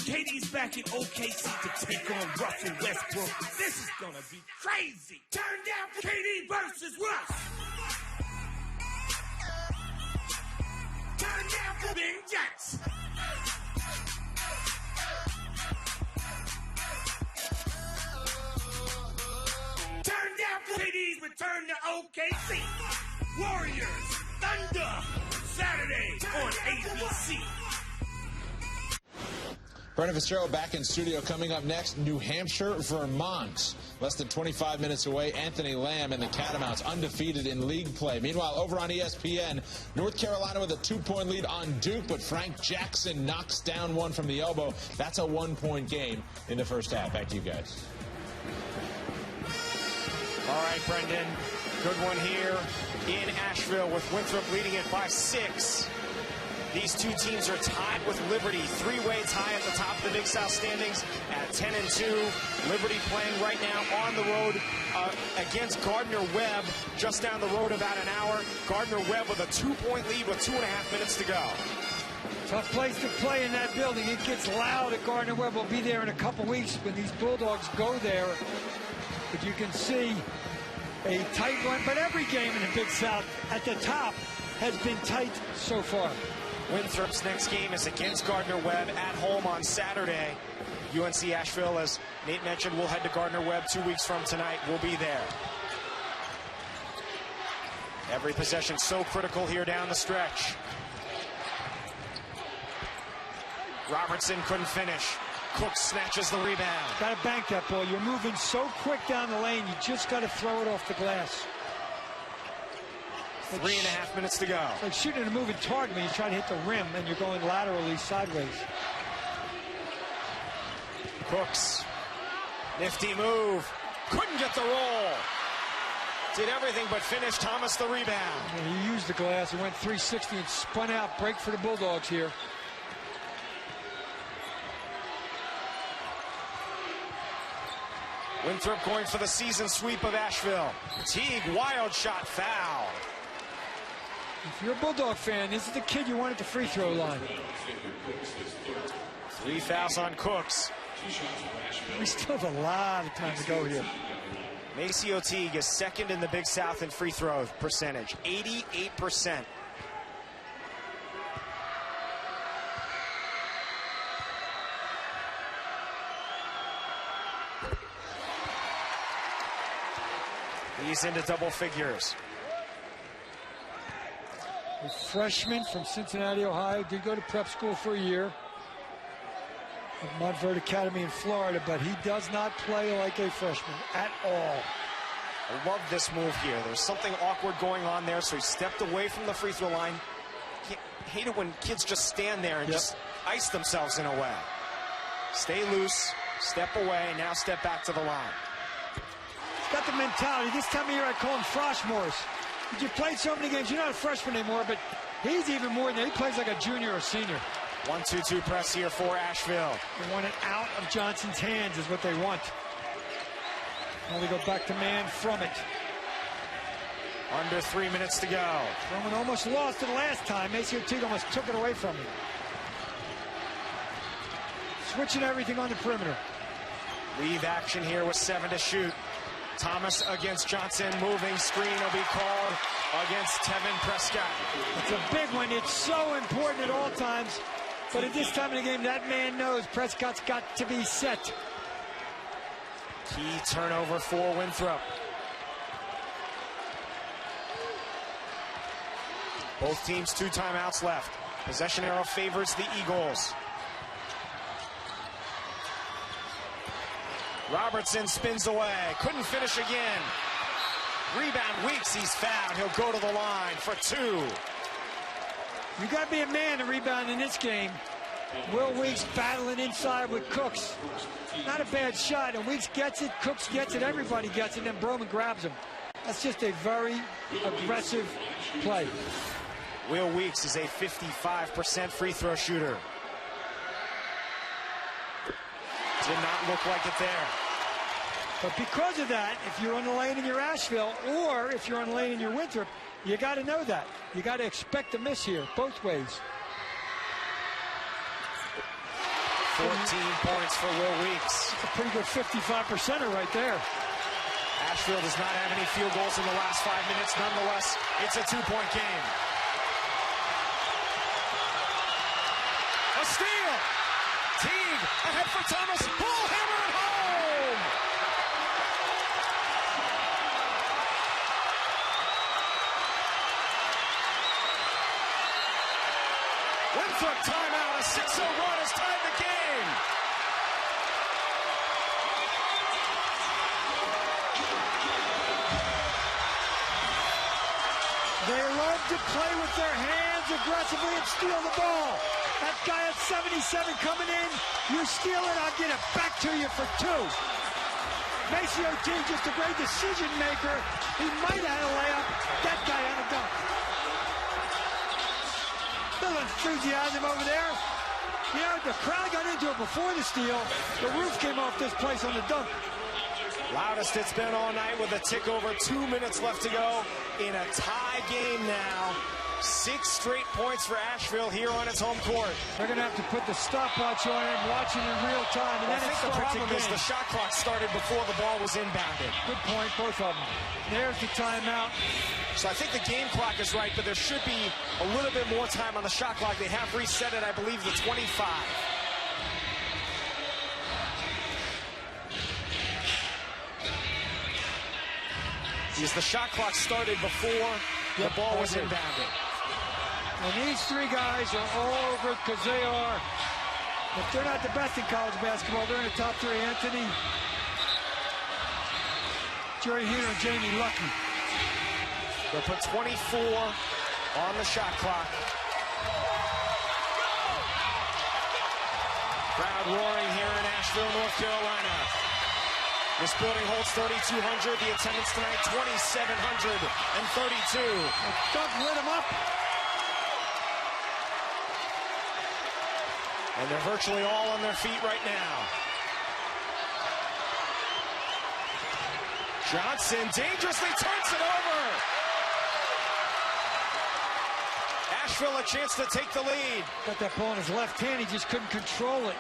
KD's back in OKC to take on Russell Westbrook. This is gonna be crazy. Turn down for KD versus Russ. Turn down for Ben Jackson. Turn down for KD's return to OKC. Warriors, Thunder, Saturday on ABC. Brendan Fitzgerald back in studio. Coming up next, New Hampshire, Vermont. Less than 25 minutes away, Anthony Lamb and the Catamounts undefeated in league play. Meanwhile, over on ESPN, North Carolina with a 2-point lead on Duke, but Frank Jackson knocks down one from the elbow. That's a 1-point game in the first half. Back to you guys. All right, Brendan. Good one here in Asheville with Winthrop leading it by 6. These two teams are tied with Liberty, 3-way tie at the top of the Big South standings at 10-2. Liberty playing right now on the road against Gardner-Webb, just down the road about an hour. Gardner-Webb with a 2-point lead with 2.5 minutes to go. Tough place to play in that building. It gets loud at Gardner-Webb. We'll be there in a couple weeks when these Bulldogs go there. But you can see a tight one. But every game in the Big South at the top has been tight so far. Winthrop's next game is against Gardner-Webb at home on Saturday. UNC Asheville, as Nate mentioned, will head to Gardner-Webb 2 weeks from tonight. We'll be there. Every possession so critical here down the stretch. Robertson couldn't finish. Cook snatches the rebound. Got to bank that ball. You're moving so quick down the lane, you just got to throw it off the glass. 3.5 minutes to go. It's like shooting at a moving target when you try to hit the rim and you're going laterally sideways. Cooks. Nifty move. Couldn't get the roll. Did everything but finish. Thomas the rebound. Yeah, he used the glass. He went 360 and spun out. Break for the Bulldogs here. Winthrop going for the season sweep of Asheville. Teague, wild shot, foul. If you're a Bulldog fan, this is the kid you want at the free throw line. 3 fouls on Cooks. We still have a lot of time to go here. Maceo Teague is second in the Big South in free throw percentage, 88%. He's into double figures. A freshman from Cincinnati, Ohio, did go to prep school for a year at Montverde Academy in Florida, but he does not play like a freshman at all. I love this move here. There's something awkward going on there, so he stepped away from the free throw line. Hate it when kids just stand there and just ice themselves in a way. Stay loose, step away, now step back to the line. He's got the mentality. This time of year I call him Froshmores. You played so many games, you're not a freshman anymore, but he's even more than that. He plays like a junior or senior. 1-2-2 press here for Asheville. They want it out of Johnson's hands is what they want. Now we go back to man from it. Under 3 minutes to go. Roman almost lost it last time. Maceo Teague almost took it away from him. Switching everything on the perimeter. Leave action here with 7 to shoot. Thomas against Johnson, moving screen will be called against Tevin Prescott. It's a big one. It's so important at all times. But at this time of the game, that man knows Prescott's got to be set. Key turnover for Winthrop. Both teams 2 timeouts left. Possession arrow favors the Eagles. Robertson spins away. Couldn't finish again. Rebound Weeks. He's fouled. He'll go to the line for 2. You got to be a man to rebound in this game. Will Weeks battling inside with Cooks. Not a bad shot. And Weeks gets it. Cooks gets it. Everybody gets it. And then Broman grabs him. That's just a very aggressive play. Will Weeks is a 55% free throw shooter. Did not look like it there. But because of that, if you're on the lane in your Asheville or if you're on the lane in your Winthrop, you got to know that. You got to expect a miss here, both ways. 14 points for Will Weeks. That's a pretty good 55%er right there. Asheville does not have any field goals in the last 5 minutes. Nonetheless, it's a 2-point game. A steal! Teague ahead for Thomas. Bull hammer it home! Winthrop timeout. A 6-0 run has tied the game. They love to play with their hands aggressively and steal the ball. That guy at 77 coming in, you steal it, I'll get it back to you for 2. Maceo Teague, just a great decision maker. He might have had a layup. That guy had a dunk. Little enthusiasm over there. You know, the crowd got into it before the steal. The roof came off this place on the dunk. Loudest it's been all night with a tick over 2 minutes left to go in a tie game now. 6 straight points for Asheville here on its home court. They're going to have to put the stopwatch on it and watch it in real time. And I then think the problem is the shot clock started before the ball was inbounded. Good point, both of them. There's the timeout. So I think the game clock is right, but there should be a little bit more time on the shot clock. They have reset it, I believe, to 25. Because the shot clock started before the ball was inbounded. And these 3 guys are all over it because they are, if they're not the best in college basketball, they're in the top 3. Anthony, Jerry Heater, and Jamie Lucky. They'll put 24 on the shot clock. Crowd roaring here in Asheville, North Carolina. This building holds 3,200. The attendance tonight, 2,732. Doug lit him up. And they're virtually all on their feet right now. Johnson dangerously turns it over. Asheville a chance to take the lead. Got that ball in his left hand. He just couldn't control it.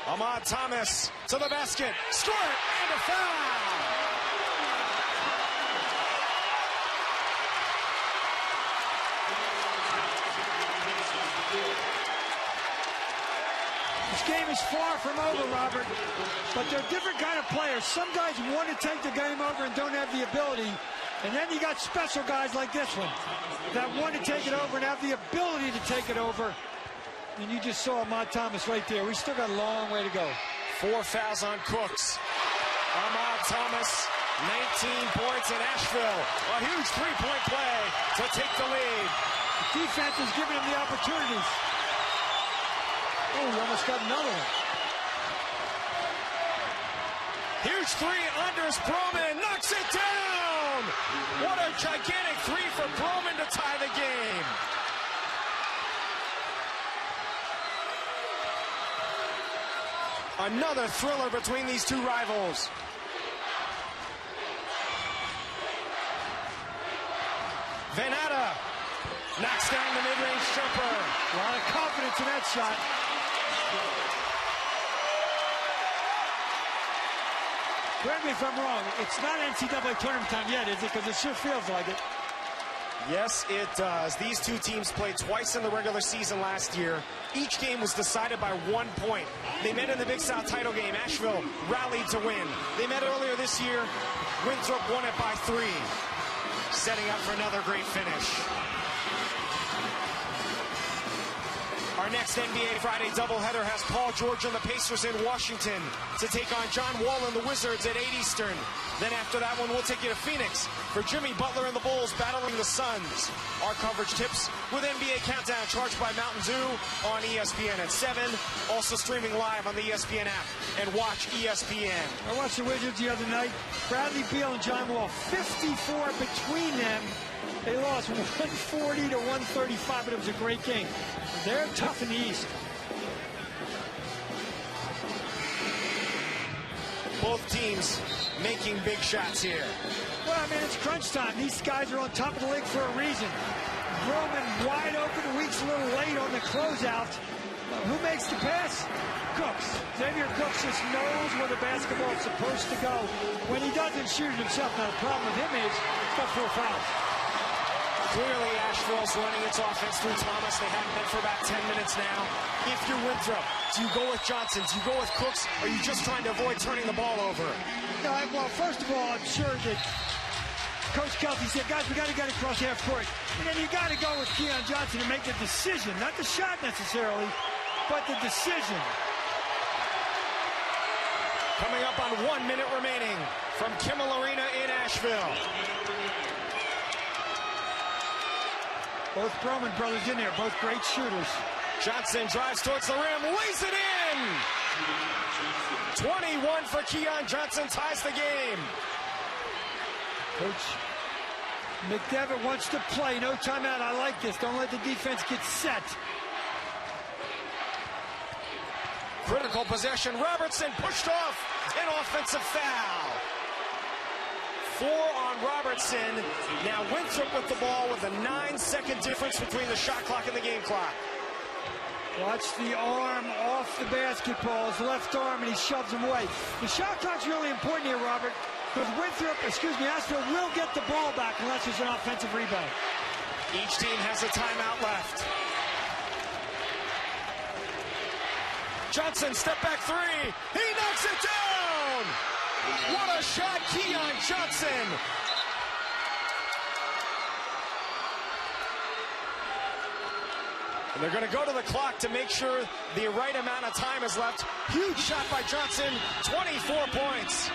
Ahmad Thomas to the basket. Score it and a foul. This game is far from over, Robert, but they're different kind of players. Some guys want to take the game over and don't have the ability, and then you got special guys like this one that want to take it over and have the ability to take it over. And you just saw Ahmad Thomas right there. We still got a long way to go. 4 fouls on Cooks. Ahmad Thomas, 19 points in Asheville. A huge three-point play to take the lead. The defense is giving him the opportunities. Oh, he almost got another one. Huge three, Anders Broman knocks it down. What a gigantic three for Broman to tie the game. Another thriller between these 2 rivals. Venata knocks down the mid-range jumper. A lot of confidence in that shot. Correct me if I'm wrong. It's not NCAA tournament time yet, is it? Because it sure feels like it. Yes, it does. These 2 teams played twice in the regular season last year. Each game was decided by 1 point. They met in the Big South title game. Asheville rallied to win. They met earlier this year. Winthrop won it by 3. Setting up for another great finish. Our next NBA Friday doubleheader has Paul George and the Pacers in Washington to take on John Wall and the Wizards at 8 Eastern. Then after that one, we'll take you to Phoenix for Jimmy Butler and the Bulls battling the Suns. Our coverage tips with NBA Countdown charged by Mountain Dew on ESPN at 7. Also streaming live on the ESPN app and watch ESPN. I watched the Wizards the other night. Bradley Beal and John Wall, 54 between them. They lost 140 to 135, but it was a great game. They're tough in the East. Both teams making big shots here. Well, I mean, it's crunch time. These guys are on top of the league for a reason. Roman wide open, Weeks a little late on the closeout. Who makes the pass? Cooks. Xavier Cooks just knows where the basketball is supposed to go. When he doesn't shoot it himself, now the problem with him is he's got 4 fouls. Clearly, Asheville's running its offense through Thomas. They haven't been for about 10 minutes now. If you're Winthrop, do you go with Johnson? Do you go with Cooks? Or are you just trying to avoid turning the ball over? No, well, first of all, I'm sure that Coach Kelsey said, guys, we got to get across half court. And then you got to go with Keon Johnson to make the decision. Not the shot necessarily, but the decision. Coming up on 1 minute remaining from Kimmel Arena in Asheville. Both Broman brothers in there, both great shooters. Johnson drives towards the rim, lays it in! 21 for Keon Johnson, ties the game. Coach McDevitt wants to play. No timeout. I like this. Don't let the defense get set. Critical possession. Robertson pushed off. An offensive foul. 4 on Robertson. Now Winthrop with the ball with a 9-second difference between the shot clock and the game clock. Watch the arm off the basketball, his left arm, and he shoves him away. The shot clock's really important here, Robert, because Asheville will get the ball back unless there's an offensive rebound. Each team has a timeout left. Johnson, step back 3. He knocks it down! What a shot, Keon Johnson! And they're going to go to the clock to make sure the right amount of time is left. Huge shot by Johnson, 24 points.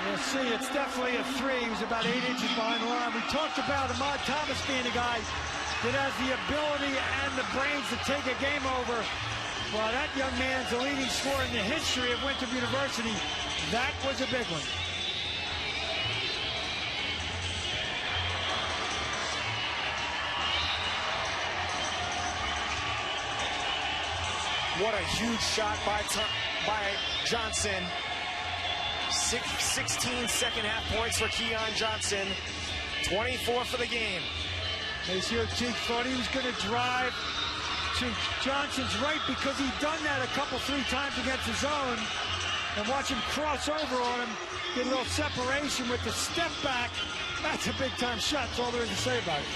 You'll see, it's definitely a 3. He was about 8 inches behind the line. We talked about Ahmad Thomas being a guy that has the ability and the brains to take a game over. Well, that young man's the leading scorer in the history of Winthrop University. That was a big one. What a huge shot by Johnson. 16 second half points for Keon Johnson. 24 for the game. Maceo Teague thought he was going to drive to Johnson's right because he'd done that a couple, 3 times against his own. And watch him cross over on him, get a little separation with the step back. That's a big-time shot. That's all there is to say about it.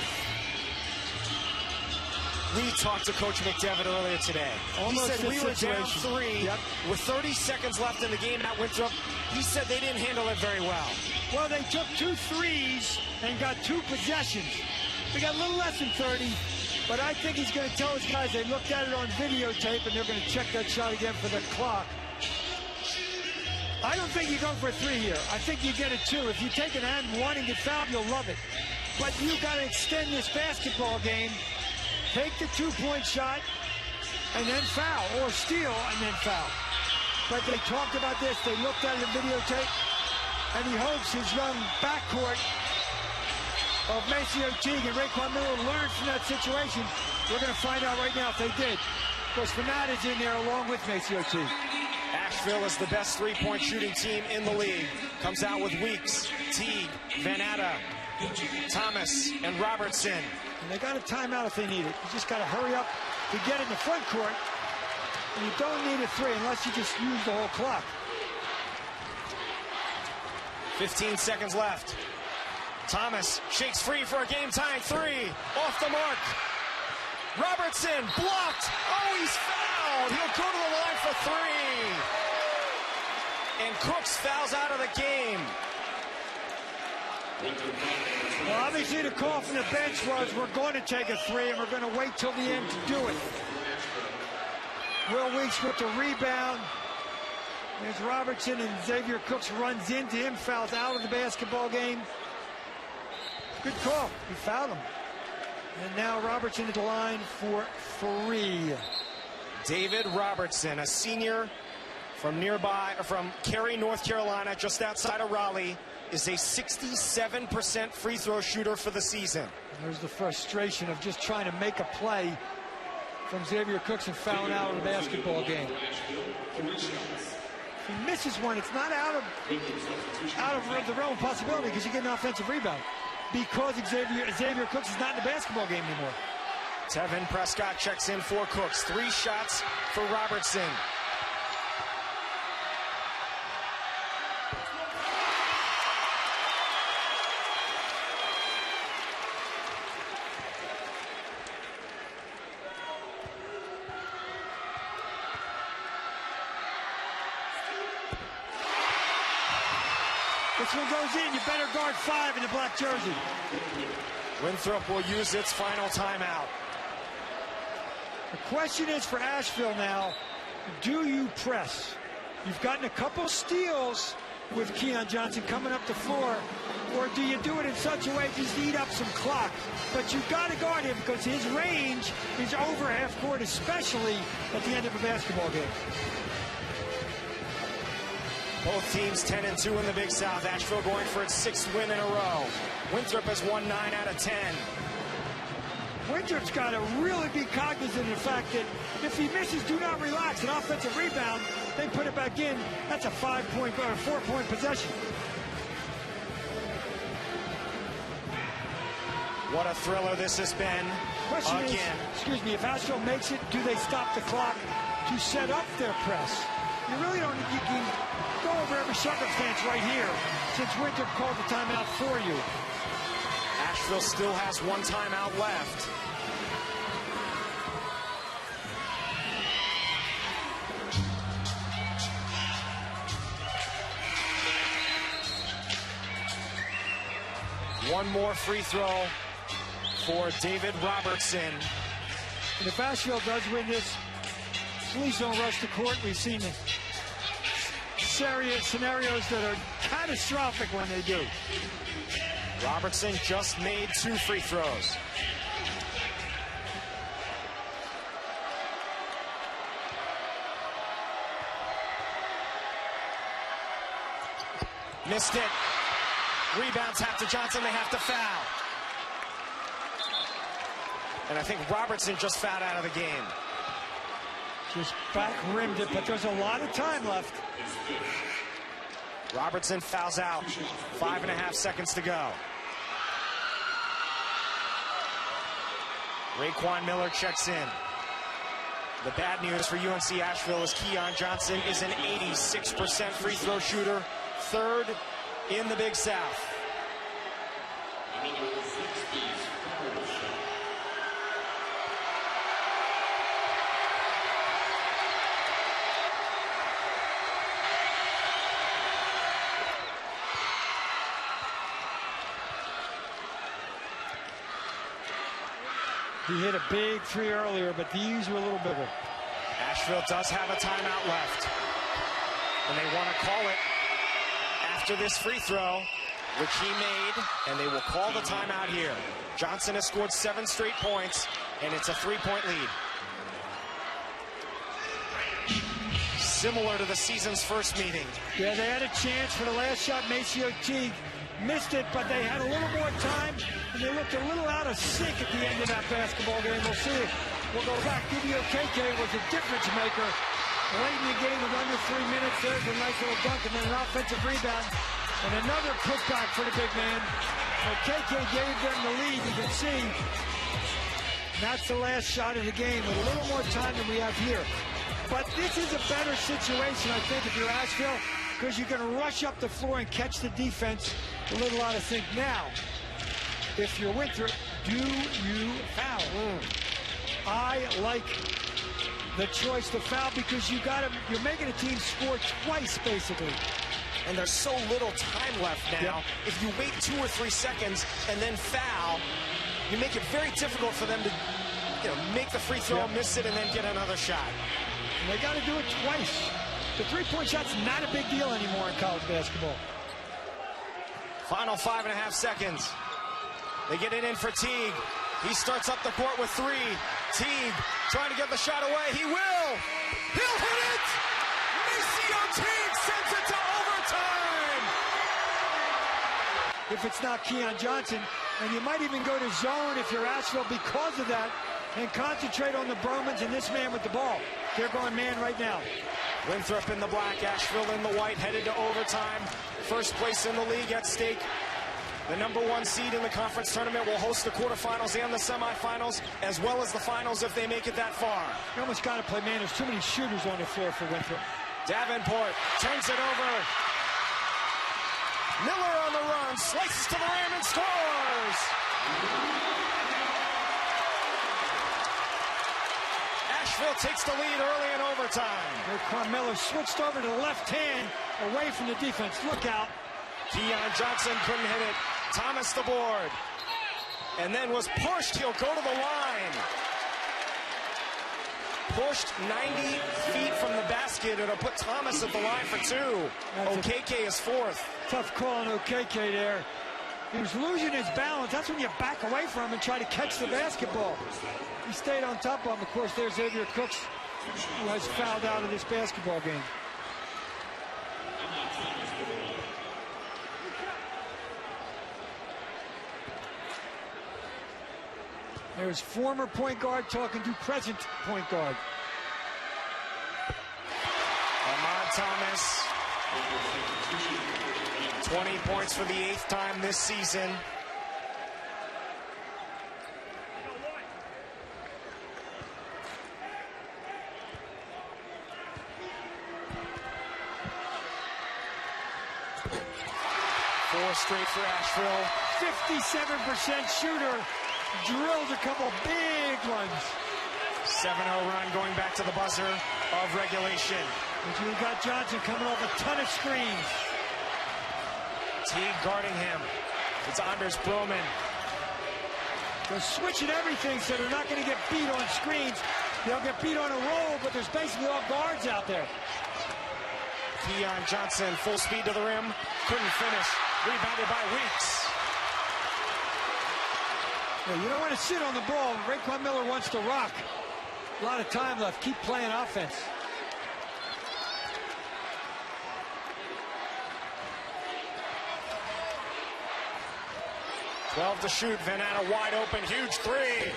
We talked to Coach McDevitt earlier today. He said we were down 3 with 30 seconds left in the game at Winthrop. He said they didn't handle it very well. Well, they took 2 threes and got 2 possessions. They got a little less than 30, but I think he's going to tell his guys they looked at it on videotape and they're going to check that shot again for the clock. I don't think you go for a 3 here. I think you get a 2. If you take an and 1 and get fouled, you'll love it. But you got to extend this basketball game. Take the 2-point shot and then foul, or steal and then foul. But they talked about this. They looked at it in videotape, and he hopes his young backcourt of Maceo Teague and Raekwon Miller learned from that situation. We're going to find out right now if they did. Of course, Fanat is in there along with Maceo Teague. Asheville is the best 3-point shooting team in the league. Comes out with Weeks, Teague, Vanata, Thomas, and Robertson. And they got a timeout if they need it. You just got to hurry up to get in the front court. And you don't need a 3 unless you just use the whole clock. 15 seconds left. Thomas shakes free for a game-tying 3. Off the mark. Robertson blocked. Oh, he's fouled. He'll go to the line for 3. And Cooks fouls out of the game. Well, obviously the call from the bench was we're going to take a 3 and we're going to wait till the end to do it. Will Weeks with the rebound. There's Robertson, and Xavier Cooks runs into him, fouls out of the basketball game. Good call. He fouled him. And now Robertson at the line for 3. David Robertson, a senior from Cary, North Carolina, just outside of Raleigh, is a 67% free throw shooter for the season. There's the frustration of just trying to make a play from Xavier Cooks and fouling out of the basketball game. If he misses one, it's not out of the realm of possibility because you get an offensive rebound. Because Xavier Cooks is not in the basketball game anymore. Tevin Prescott checks in for Cooks. 3 shots for Robertson. This one goes in. You better guard 5 in the black jersey. Winthrop will use its final timeout. The question is for Asheville now, do you press? You've gotten a couple steals with Keon Johnson coming up the floor, or do you do it in such a way just to eat up some clock? But you've got to guard him because his range is over half court, especially at the end of a basketball game. Both teams 10-2 in the Big South. Asheville going for its 6th win in a row. Winthrop has won 9 out of 10. Winthrop's got to really be cognizant of the fact that if he misses, do not relax. An offensive rebound, they put it back in. That's a 5-point or 4-point possession. What a thriller this has been. Question again. is, excuse me, if Asheville makes it, do they stop the clock to set up their press? You really don't, you can go over every circumstance right here since Winthrop called the timeout for you. Asheville still has 1 timeout left. One more free throw for David Robertson. And if Asheville does win this, please don't rush the court. We've seen scenarios that are catastrophic when they do. Robertson just made 2 free throws. Missed it. Rebound tap to Johnson. They have to foul. And I think Robertson just fouled out of the game. Just back rimmed it, but there's a lot of time left. Robertson fouls out. 5.5 seconds to go. Raekwon Miller checks in. The bad news for UNC Asheville is Keon Johnson is an 86% free throw shooter, 3rd in the Big South. He hit a big 3 earlier, but these were a little bigger. Asheville does have a timeout left. And they want to call it after this free throw, which he made, and they will call the timeout here. Johnson has scored 7 straight points, and it's a 3-point lead. Similar to the season's first meeting. Yeah, they had a chance for the last shot. Maceo Teague missed it, but they had a little more time, and they looked a little out of sync at the end of that basketball game. We'll see. We'll go back. Divio KK was a difference maker late in the game with under 3 minutes. There's a nice little dunk, and then an offensive rebound, and another putback for the big man. But KK gave them the lead. You can see that's the last shot of the game with a little more time than we have here. But this is a better situation, I think, if you're Asheville, because you're going to rush up the floor and catch the defense a little out of sync. Now, if you're Winthrop, do you foul? I like the choice to foul because you're making a team score twice, basically. And there's so little time left now. Yep. If you wait 2 or 3 seconds and then foul, you make it very difficult for them to make the free throw, miss it, and then get another shot. And they got to do it twice. The 3-point shot's not a big deal anymore in college basketball. Final 5.5 seconds. They get it in for Teague. He starts up the court with 3. Teague trying to get the shot away. He will. He'll hit it. Maceo Teague sends it to overtime. If it's not Keon Johnson, and you might even go to zone if you're Asheville because of that, and concentrate on the Bromans and this man with the ball. They're going man right now. Winthrop in the black, Asheville in the white, headed to overtime. First place in the league at stake. The #1 seed in the conference tournament will host the quarterfinals and the semifinals, as well as the finals if they make it that far. You almost got to play man. There's too many shooters on the floor for Winthrop. Davenport turns it over. Miller on the run, slices to the rim and scores! Asheville takes the lead early in overtime. Raekwon Miller switched over to the left hand, away from the defense. Look out. Keon Johnson couldn't hit it. Thomas the board. And then was pushed. He'll go to the line. Pushed 90 feet from the basket. It'll put Thomas at the line for 2. Okeke is 4th. Tough call on Okeke there. He was losing his balance. That's when you back away from him and try to catch the basketball. He stayed on top of him. Of course, there's Xavier Cooks, who has fouled out of this basketball game. There's former point guard talking to present point guard. Ahmad Thomas, 20 points for the 8th time this season. Four straight for Asheville. 57% shooter. Drills a couple big ones. 7-0 run going back to the buzzer of regulation. And you've got Johnson coming off a ton of screens. Teague guarding him. It's Anders Broman. They're switching everything so they're not going to get beat on screens. They'll get beat on a roll, but there's basically all guards out there. Keon Johnson, full speed to the rim. Couldn't finish. Rebounded by Weeks. Yeah, you don't want to sit on the ball. Raekwon Miller wants to rock. A lot of time left. Keep playing offense. Twelve to shoot. Van Anna wide open. Huge three.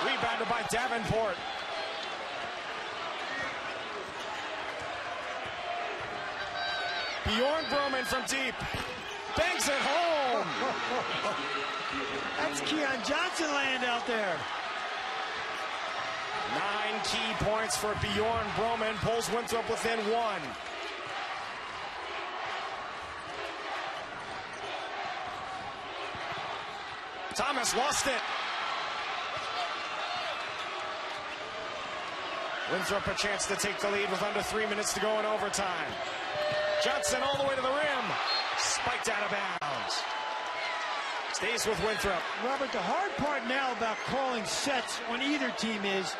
Rebounded by Davenport. Bjorn Broman from deep. Bangs it home. That's Keon Johnson land out there. 9 key points for Bjorn Broman. Pulls Winthrop within 1. Thomas lost it. Winthrop a chance to take the lead with under 3 minutes to go in overtime. Johnson all the way to the rim. Spiked out of bounds. Stays with Winthrop. Robert, the hard part now about calling sets on either team is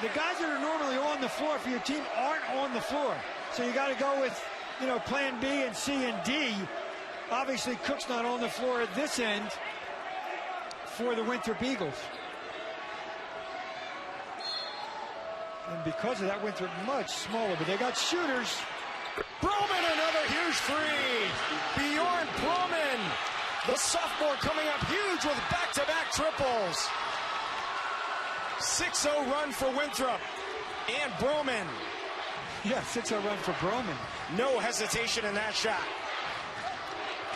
the guys that are normally on the floor for your team aren't on the floor. So you got to go with, plan B and C and D. Obviously, Cook's not on the floor at this end for the Winthrop Eagles. And because of that, Winthrop much smaller, but they got shooters. Broman, another huge three. Bjorn Broman, the sophomore, coming up huge with back-to-back triples. 6-0 run for Winthrop and Broman. Yeah, 6-0 run for Broman. No hesitation in that shot.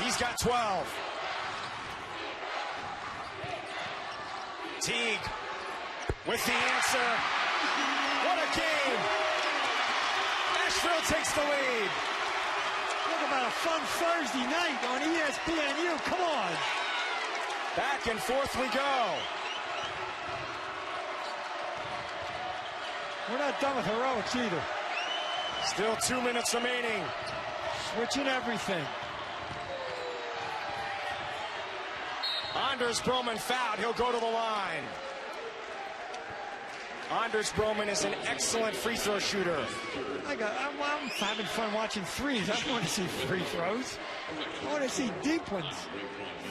He's got 12. Teague with the answer. What a game. Asheville takes the lead. Talk about a fun Thursday night on ESPNU. Come on. Back and forth we go. We're not done with heroics either. Still 2 minutes remaining. Switching everything. Anders Broman fouled. He'll go to the line. Anders Broman is an excellent free throw shooter. I'm having fun watching threes. I don't want to see free throws. I want to see deep ones.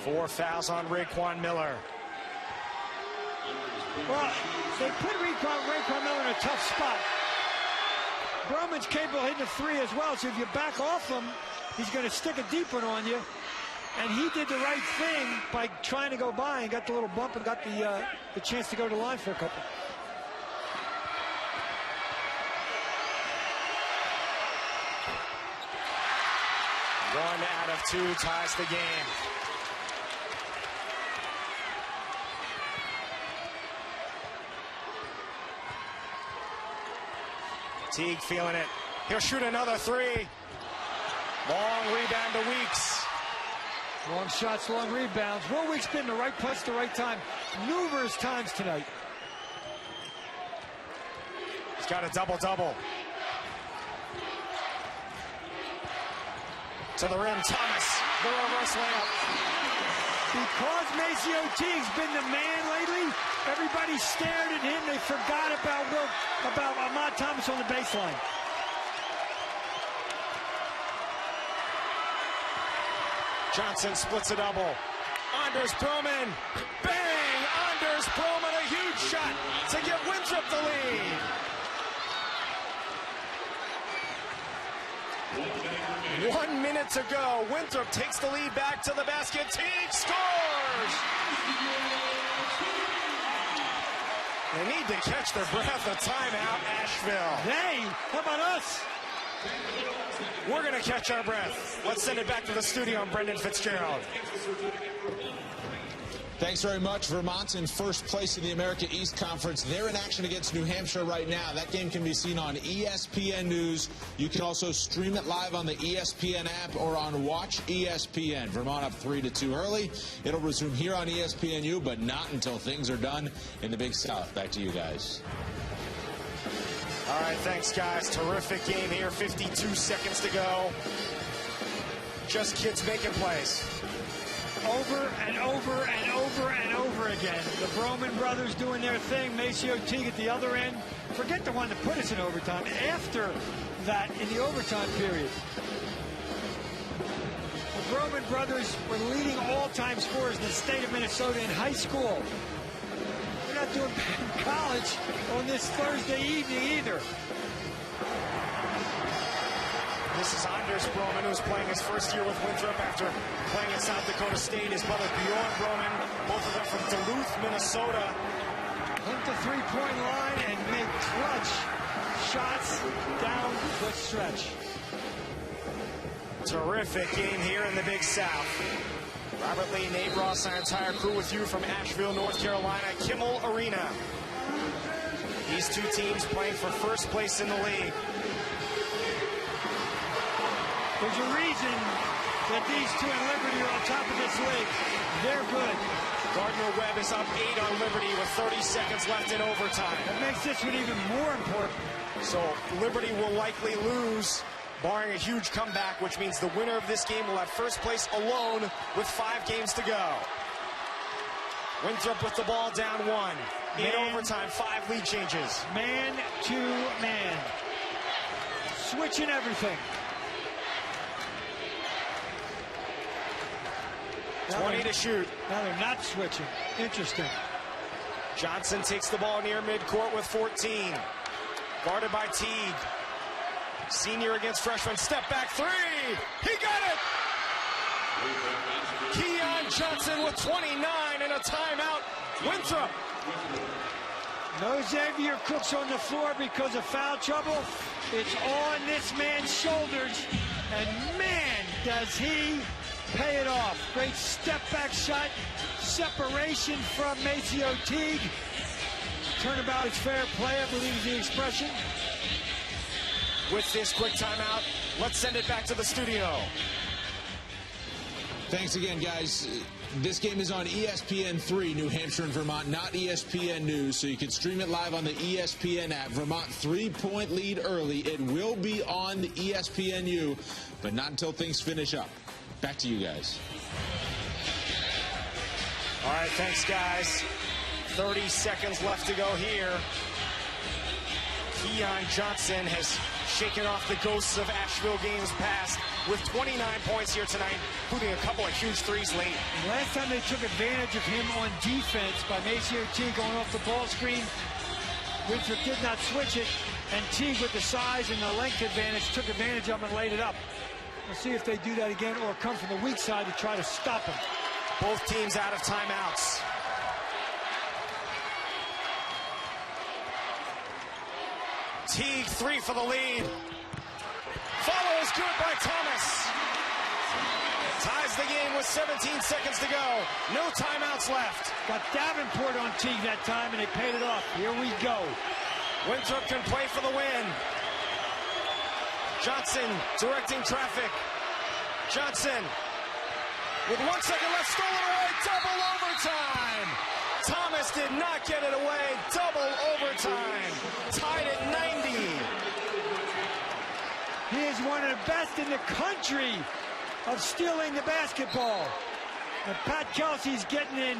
4 fouls on Raekwon Miller. Well, they put Raekwon Miller in a tough spot. Broman's capable of hitting a three as well, so if you back off him, he's going to stick a deep one on you. And he did the right thing by trying to go by and got the little bump and got the chance to go to the line for a couple. One out of 2 ties the game. Teague feeling it. He'll shoot another three. Long rebound to Weeks. Long shots, long rebounds. Will Weeks been in the right place at the right time numerous times tonight. He's got a double-double. To the rim, Thomas, the reverse layup. Because Maceo Teague's been the man lately, everybody stared at him. They forgot about Ahmad Thomas on the baseline. Johnson splits a double. Anders Broman, bang! Anders Broman, a huge shot to give Winthrop the lead. One minute to go. Winthrop takes the lead back to the basket. Teague scores! They need to catch their breath. A timeout, Asheville. Hey, how about us? We're going to catch our breath. Let's send it back to the studio. I'm Brendan Fitzgerald. Thanks very much. Vermont's in first place in the America East Conference. They're in action against New Hampshire right now. That game can be seen on ESPN News. You can also stream it live on the ESPN app or on Watch ESPN. Vermont up 3-2 early. It'll resume here on ESPNU, but not until things are done in the Big South. Back to you guys. All right, thanks, guys. Terrific game here. 52 seconds to go. Just kids making plays. Over and over and over and over again. The Broman brothers doing their thing. Maceo Teague at the other end. Forget the one that put us in overtime. After that, in the overtime period, the Broman brothers were leading all-time scorers in the state of Minnesota in high school. They're not doing bad in college on this Thursday evening either. This is Anders Broman, who's playing his first year with Winthrop after playing at South Dakota State. His brother Bjorn Broman, both of them from Duluth, Minnesota. Hunt the three-point line and make clutch shots down the stretch. Terrific game here in the Big South. Robert Lee, Nate Ross, our entire crew with you from Asheville, North Carolina, Kimmel Arena. These two teams playing for first place in the league. There's a reason that these two in Liberty are on top of this league. They're good. Gardner-Webb is up 8 on Liberty with 30 seconds left in overtime. That makes this one even more important. So Liberty will likely lose, barring a huge comeback, which means the winner of this game will have first place alone with 5 games to go. Winthrop with the ball down 1. In overtime, 5 lead changes. Man to man. Switching everything. 20 to shoot. Now they're not switching. Interesting. Johnson takes the ball near midcourt with 14. Guarded by Teague. Senior against freshman. Step back 3. He got it! Keon Johnson with 29 and a timeout. Winthrop. No Xavier Cooks on the floor because of foul trouble. It's on this man's shoulders. And man, does he pay it off. Great step-back shot. Separation from Maceo Teague. Turnabout is fair play, I believe is the expression. With this quick timeout, let's send it back to the studio. Thanks again, guys. This game is on ESPN3, New Hampshire and Vermont, not ESPN News, so you can stream it live on the ESPN app. Vermont 3-point lead early. It will be on the ESPNU, but not until things finish up. Back to you guys. All right, thanks, guys. 30 seconds left to go here. Keon Johnson has shaken off the ghosts of Asheville games past with 29 points here tonight, including a couple of huge threes late. Last time they took advantage of him on defense by Maceo Teague going off the ball screen, Winthrop did not switch it, and Teague with the size and the length advantage took advantage of him and laid it up. We'll see if they do that again or come from the weak side to try to stop him. Both teams out of timeouts. Teague 3 for the lead. Follow is good by Thomas. Ties the game with 17 seconds to go. No timeouts left. Got Davenport on Teague that time and they paid it off. Here we go. Winthrop can play for the win. Johnson directing traffic. Johnson with 1 second left, stolen away, double overtime. Thomas did not get it away, double overtime. Tied at 90. He is one of the best in the country of stealing the basketball. And Pat Kelsey's getting in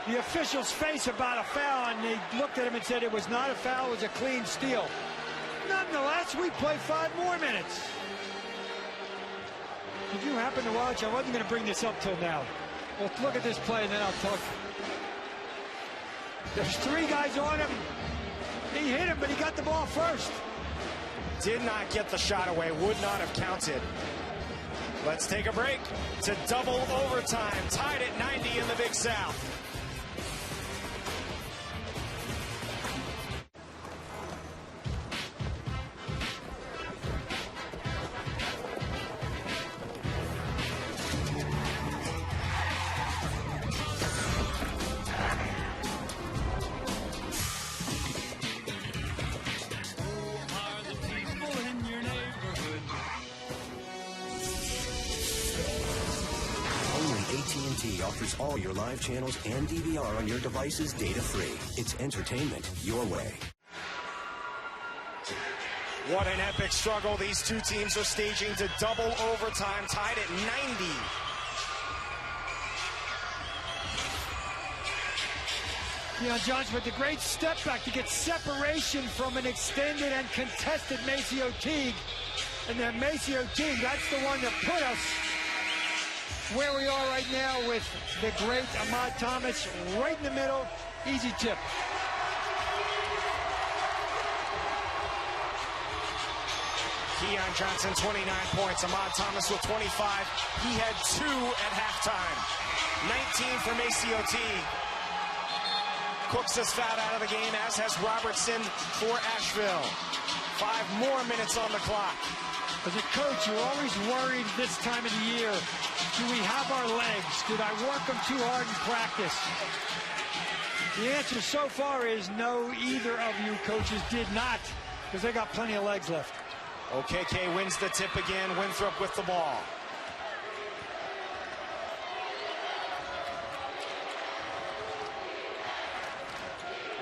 the official's face about a foul, and they looked at him and said it was not a foul, it was a clean steal. Nonetheless, we play 5 more minutes. Did you happen to watch? I wasn't going to bring this up till now. Well, look at this play, and then I'll talk. There's 3 guys on him. He hit him, but he got the ball first. Did not get the shot away, would not have counted. Let's take a break to double overtime. Tied at 90 in the Big South. AT&T offers all your live channels and DVR on your devices data-free. It's entertainment your way. What an epic struggle these two teams are staging to double overtime, tied at 90. Keon Johnson with the great step back to get separation from an extended and contested Maceo Teague. And then Maceo Teague, that's the one that put us where we are right now with the great Ahmad Thomas right in the middle. Easy tip. Keon Johnson, 29 points. Ahmad Thomas with 25. He had 2 at halftime. 19 for Maceo Teague. Cooks has fouled out of the game, as has Robertson for Asheville. 5 more minutes on the clock. As a coach, you're always worried this time of the year. Do we have our legs? Did I work them too hard in practice? The answer so far is no, either of you coaches did not, because they got plenty of legs left. OKK wins the tip again. Winthrop with the ball.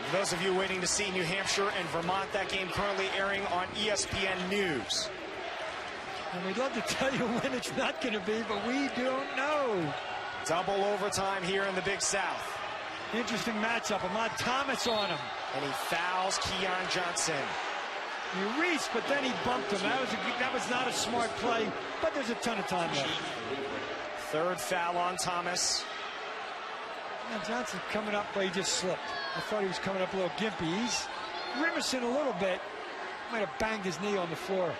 For those of you waiting to see New Hampshire and Vermont, that game currently airing on ESPN News. And we'd love to tell you when it's not going to be, but we don't know. Double overtime here in the Big South. Interesting matchup. Ahmad Thomas on him. And he fouls Keon Johnson. He reached, but then he bumped him. That was not a smart play, but there's a ton of time left. Third foul on Thomas. Now Johnson coming up, but he just slipped. I thought he was coming up a little gimpy. He's grimacing a little bit. Might have banged his knee on the floor.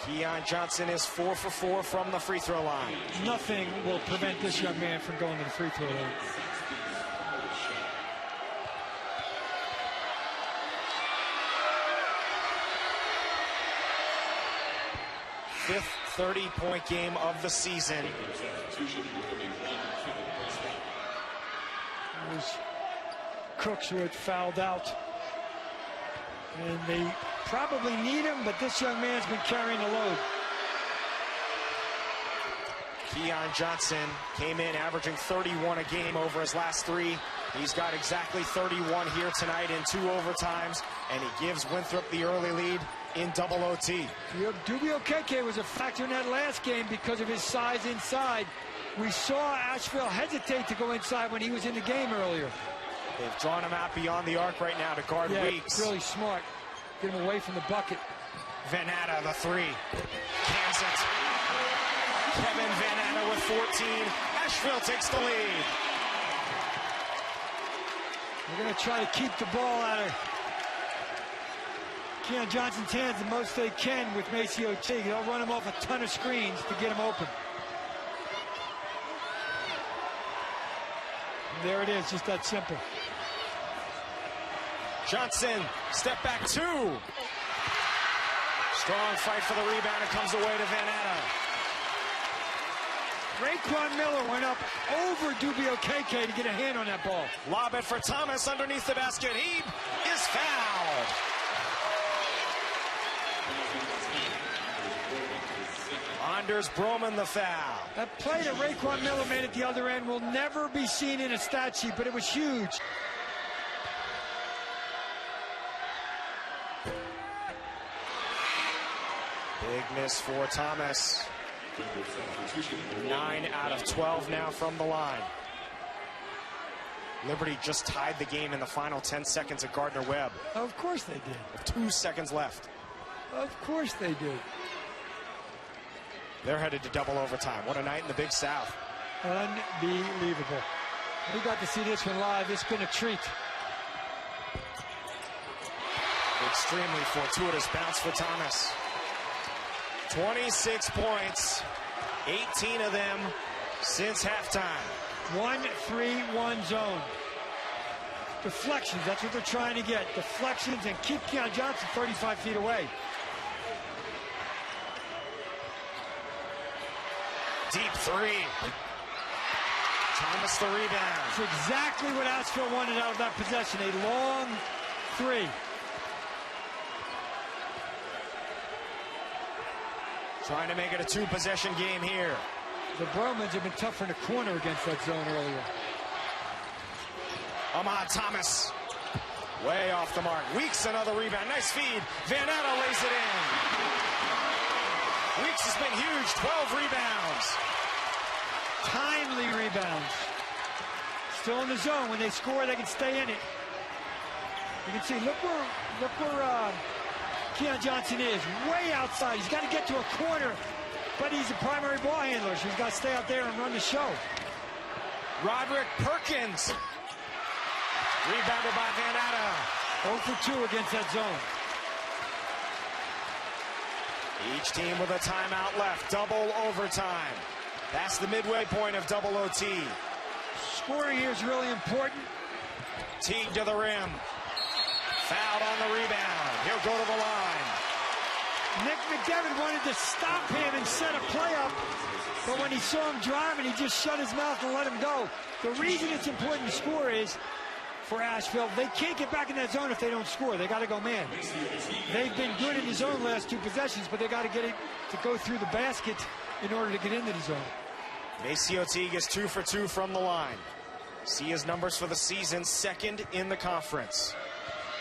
Keon Johnson is 4 for 4 from the free throw line. Nothing will prevent this young man from going to the free throw line. Fifth 30-point game of the season. It was Cooks who had fouled out. And they probably need him, but this young man's been carrying the load. Keon Johnson came in averaging 31 a game over his last 3. He's got exactly 31 here tonight in 2 overtimes, and he gives Winthrop the early lead in double OT. Dubio KK was a factor in that last game because of his size inside. We saw Asheville hesitate to go inside when he was in the game earlier. They've drawn him out beyond the arc right now to guard Weeks. Really smart. Get him away from the bucket. Vannatta, the 3. Cans it. Kevin Vannatta with 14. Asheville takes the lead. We're going to try to keep the ball out of Keon Johnson's hands the most they can with Maceo Teague. They'll run him off a ton of screens to get him open. And there it is, just that simple. Johnson, step back 2. Strong fight for the rebound. It comes away to Vannatta. Raekwon Miller went up over Dubio KK to get a hand on that ball. Lob it for Thomas underneath the basket. He is fouled. Anders Broman the foul. That play that Raekwon Miller made at the other end will never be seen in a stat sheet, but it was huge. Big miss for Thomas. 9 out of 12 now from the line. Liberty just tied the game in the final 10 seconds at Gardner-Webb. Of course they did. 2 seconds left. Of course they did. They're headed to double overtime. What a night in the Big South. Unbelievable. We got to see this one live. It's been a treat. Extremely fortuitous bounce for Thomas. 26 points, 18 of them since halftime. 1-3-1 zone. Deflections, that's what they're trying to get. Deflections and keep Keon Johnson 35 feet away. Deep 3. Thomas the rebound. It's exactly what Asheville wanted out of that possession. A long 3. Trying to make it a 2-possession game here. The Bromans have been tougher in the corner against that zone earlier. Ahmad Thomas, way off the mark. Weeks, another rebound. Nice feed. Van Atta lays it in. Weeks has been huge. 12 rebounds. Timely rebounds. Still in the zone. When they score, they can stay in it. You can see, look where Keon Johnson is. Way outside. He's got to get to a corner, but he's a primary ball handler, so he's got to stay out there and run the show. Roderick Perkins. Rebounded by Van Atta. 0 for 2 against that zone. Each team with a timeout left. Double overtime. That's the midway point of double OT. Scoring here is really important. Teague to the rim. Fouled on the rebound. He'll go to the line. Nick McDevitt wanted to stop him and set a play up, but when he saw him driving, he just shut his mouth and let him go. The reason it's important to score is, for Asheville, they can't get back in that zone if they don't score. They got to go man. They've been good in the zone last 2 possessions, but they got to get it to go through the basket in order to get into the zone. Maceo Teague is 2 for 2 from the line. See his numbers for the season, second in the conference.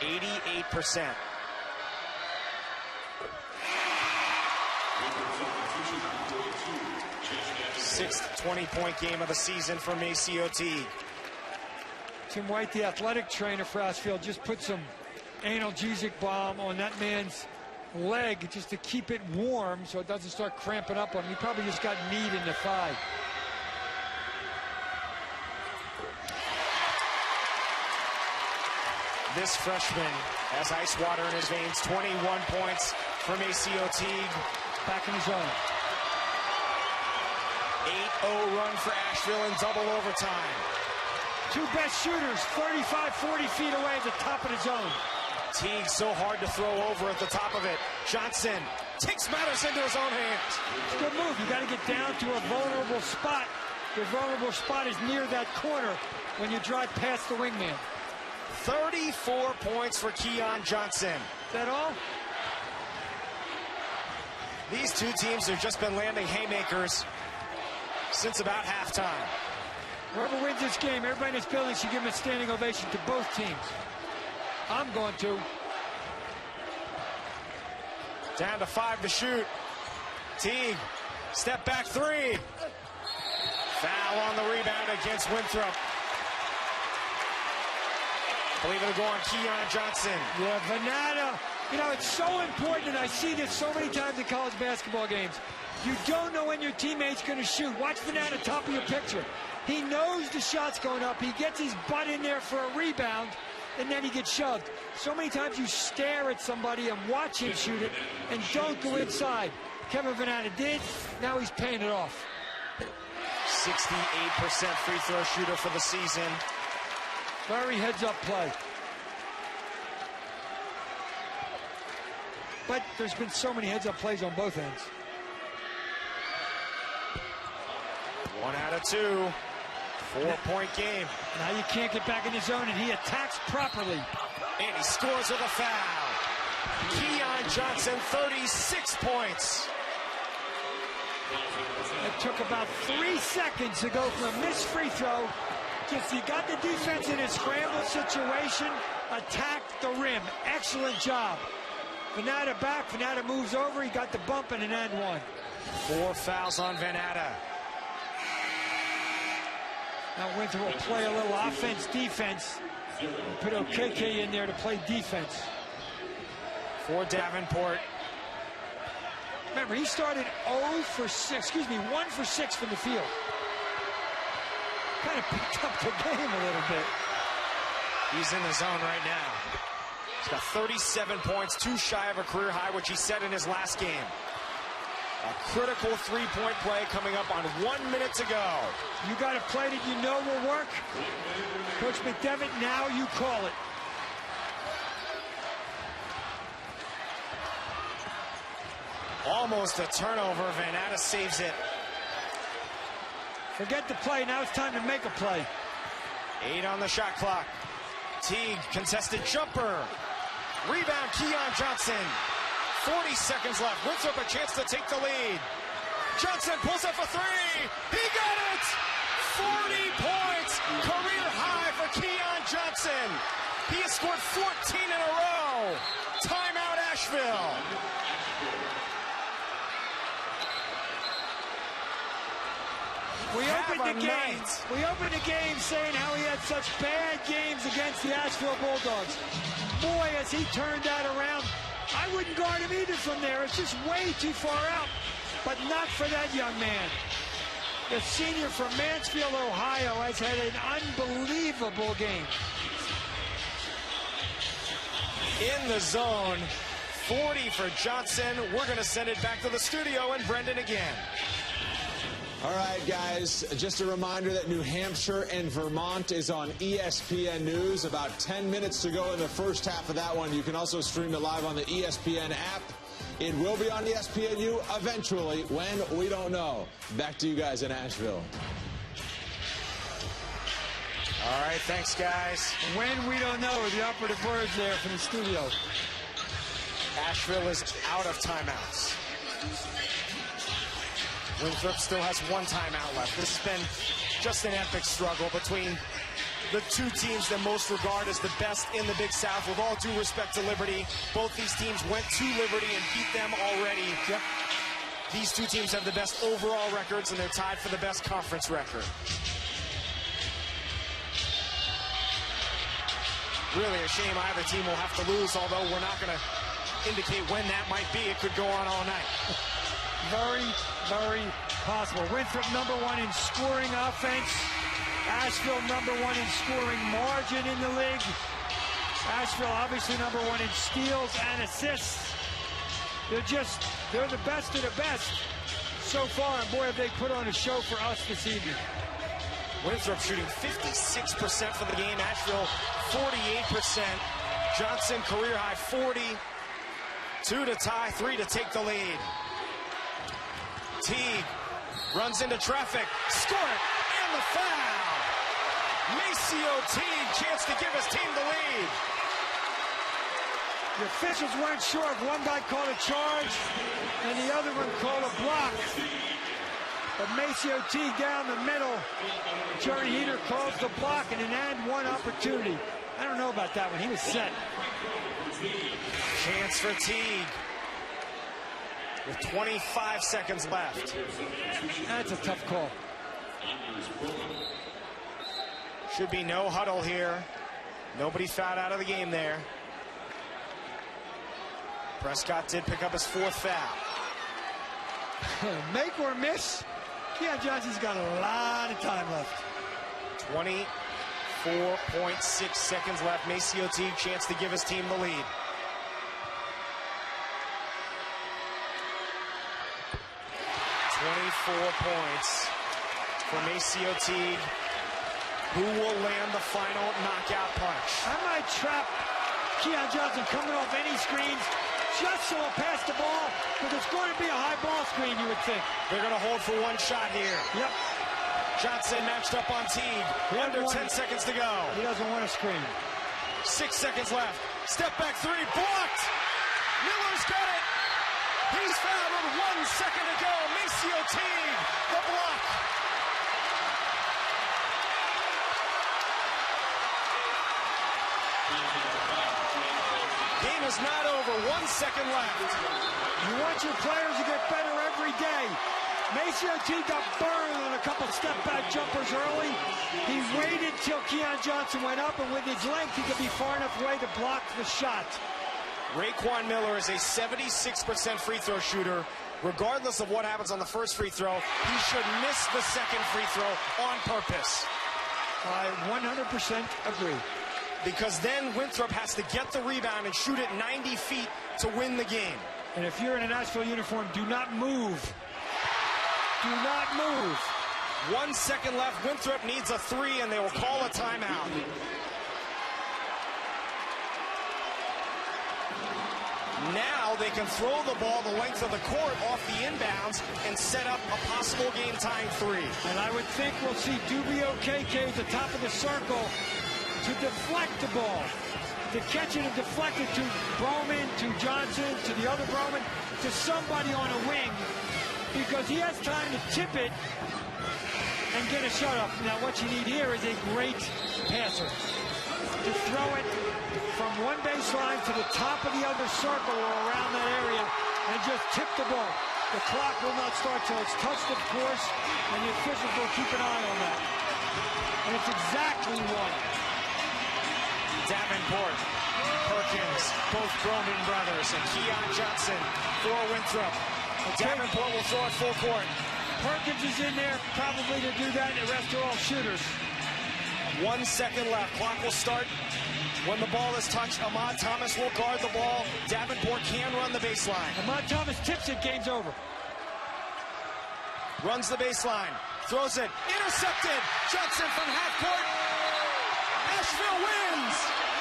88%. Sixth 20-point game of the season for Maceo Teague. Tim White, the athletic trainer for Asheville, just put some analgesic balm on that man's leg just to keep it warm so it doesn't start cramping up on him. He probably just got kneed in the thigh. This freshman has ice water in his veins. 21 points for Maceo Teague. Back in his zone. 8-0 run for Asheville in double overtime. 2 best shooters, 35, 40 feet away at the top of the zone. Teague so hard to throw over at the top of it. Johnson takes matters into his own hands. Good move. You got to get down to a vulnerable spot. The vulnerable spot is near that corner when you drive past the wingman. 34 points for Keon Johnson. Is that all? These two teams have just been landing haymakers since about halftime. Whoever wins this game, everybody in this building should give him a standing ovation to both teams. I'm going to. Down to 5 to shoot. Teague, step back 3. Foul on the rebound against Winthrop. I believe it'll go on Keon Johnson. Yeah, Van Atta. You know, it's so important, and I see this so many times in college basketball games. You don't know when your teammate's going to shoot. Watch Van Atta, top of your picture. He knows the shot's going up. He gets his butt in there for a rebound, and then he gets shoved. So many times you stare at somebody and watch him shoot it and don't go inside. Kevin Van Atta did. Now he's paying it off. 68% free throw shooter for the season. Very heads-up play. But there's been so many heads-up plays on both ends. 1 out of 2. 4-point game. Now you can't get back in the zone, and he attacks properly. And he scores with a foul. Keon Johnson, 36 points. It took about 3 seconds to go from a missed free throw. Just he got the defense in a scramble situation, attacked the rim. Excellent job. Van Atta back. Van Atta moves over. He got the bump and an and one. 4 fouls on Van Atta. Now Winthrop will play a little offense, defense. Put OKK in there to play defense. For Davenport. Remember, he started 1 for 6 from the field. Kind of picked up the game a little bit. He's in the zone right now. He's got 37 points, 2 shy of a career high, which he set in his last game. A critical 3-point play coming up on 1 minute to go. You got a play that you know will work. Coach McDevitt, now you call it. Almost a turnover. Van Atta saves it. Forget the play. Now it's time to make a play. 8 on the shot clock. Teague, contested jumper. Rebound, Keon Johnson. 40 seconds left. Winthrop a chance to take the lead. Johnson pulls up a three. He got it! 40 points, career high for Keon Johnson. He has scored 14 in a row. Timeout, Asheville. We opened the game saying how he had such bad games against the Asheville Bulldogs. Boy, has he turned that around. I wouldn't guard him either from there. It's just way too far out. But not for that young man. The senior from Mansfield, Ohio, has had an unbelievable game. In the zone, 40 for Johnson. We're going to send it back to the studio and Brendan again. All right, guys, just a reminder that New Hampshire and Vermont is on ESPN News. About 10 minutes to go in the first half of that one. You can also stream it live on the ESPN app. It will be on ESPNU eventually. When, we don't know. Back to you guys in Asheville. All right, thanks, guys. When, we don't know, the operative words there from the studio. Asheville is out of timeouts. Winthrop still has one timeout left. This has been just an epic struggle between the two teams that most regard as the best in the Big South. With all due respect to Liberty, both these teams went to Liberty and beat them already. Yep. These two teams have the best overall records, and they're tied for the best conference record. Really a shame either team will have to lose, although we're not going to indicate when that might be. It could go on all night. Very, very possible. Winthrop #1 in scoring offense. Asheville #1 in scoring margin in the league. Asheville obviously #1 in steals and assists. They're the best of the best so far, and boy, have they put on a show for us this evening. Winthrop shooting 56% for the game. Asheville 48%. Johnson career high 40. 2 to tie, 3 to take the lead. Teague runs into traffic. Score it, and the foul. Maceo Teague, chance to give his team the lead. The officials weren't sure if one guy called a charge and the other one called a block. But Maceo Teague down the middle. Jerry Heater calls the block and an and one opportunity. I don't know about that one. He was set. Chance for Teague. With 25 seconds left. That's a tough call. Should be no huddle here. Nobody fouled out of the game there. Prescott did pick up his 4th foul. Make or miss? Keon Johnson's got a lot of time left. 24.6 seconds left. Maceo Teague, chance to give his team the lead. 24 points for Maceo Teague, who will land the final knockout punch. I might trap Keon Johnson coming off any screens just so he'll pass the ball, because it's going to be a high ball screen, you would think. They're going to hold for one shot here. Yep. Johnson matched up on Teague. Under 10 seconds to go. He doesn't want to screen. 6 seconds left. Step back three, blocked. Miller's got it. He's fouled with 1 second to go. Maceo Teague, the block. Game is not over. 1 second left. You want your players to get better every day. Maceo Teague got burned on a couple step-back jumpers early. He waited till Keon Johnson went up, and with his length, he could be far enough away to block the shot. Raekwon Miller is a 76% free throw shooter. Regardless of what happens on the first free throw, he should miss the second free throw on purpose. I 100% agree. Because then Winthrop has to get the rebound and shoot it 90 feet to win the game. And if you're in an Asheville uniform, do not move. Do not move. 1 second left. Winthrop needs a 3, and they will call a timeout. Now they can throw the ball the length of the court off the inbounds and set up a possible game-tying 3. And I would think we'll see Dubio KK at the top of the circle to deflect the ball, to catch it and deflect it to Broman, to Johnson, to the other Broman, to somebody on a wing, because he has time to tip it and get a shut up. Now what you need here is a great passer to throw it from one baseline to the top of the other circle or around that area and just tip the ball. The clock will not start till it's touched, of course, and the officials will keep an eye on that. And it's exactly one. Davenport, Perkins, both Broman brothers, and Keon Johnson for Winthrop. Davenport will throw it full court. Perkins is in there probably to do that, and the rest are all shooters. 1 second left. Clock will start when the ball is touched. Ahmad Thomas will guard the ball. Davenport can run the baseline. Ahmad Thomas tips it, game's over. Runs the baseline, throws it, intercepted. Johnson from half court. Nashville wins.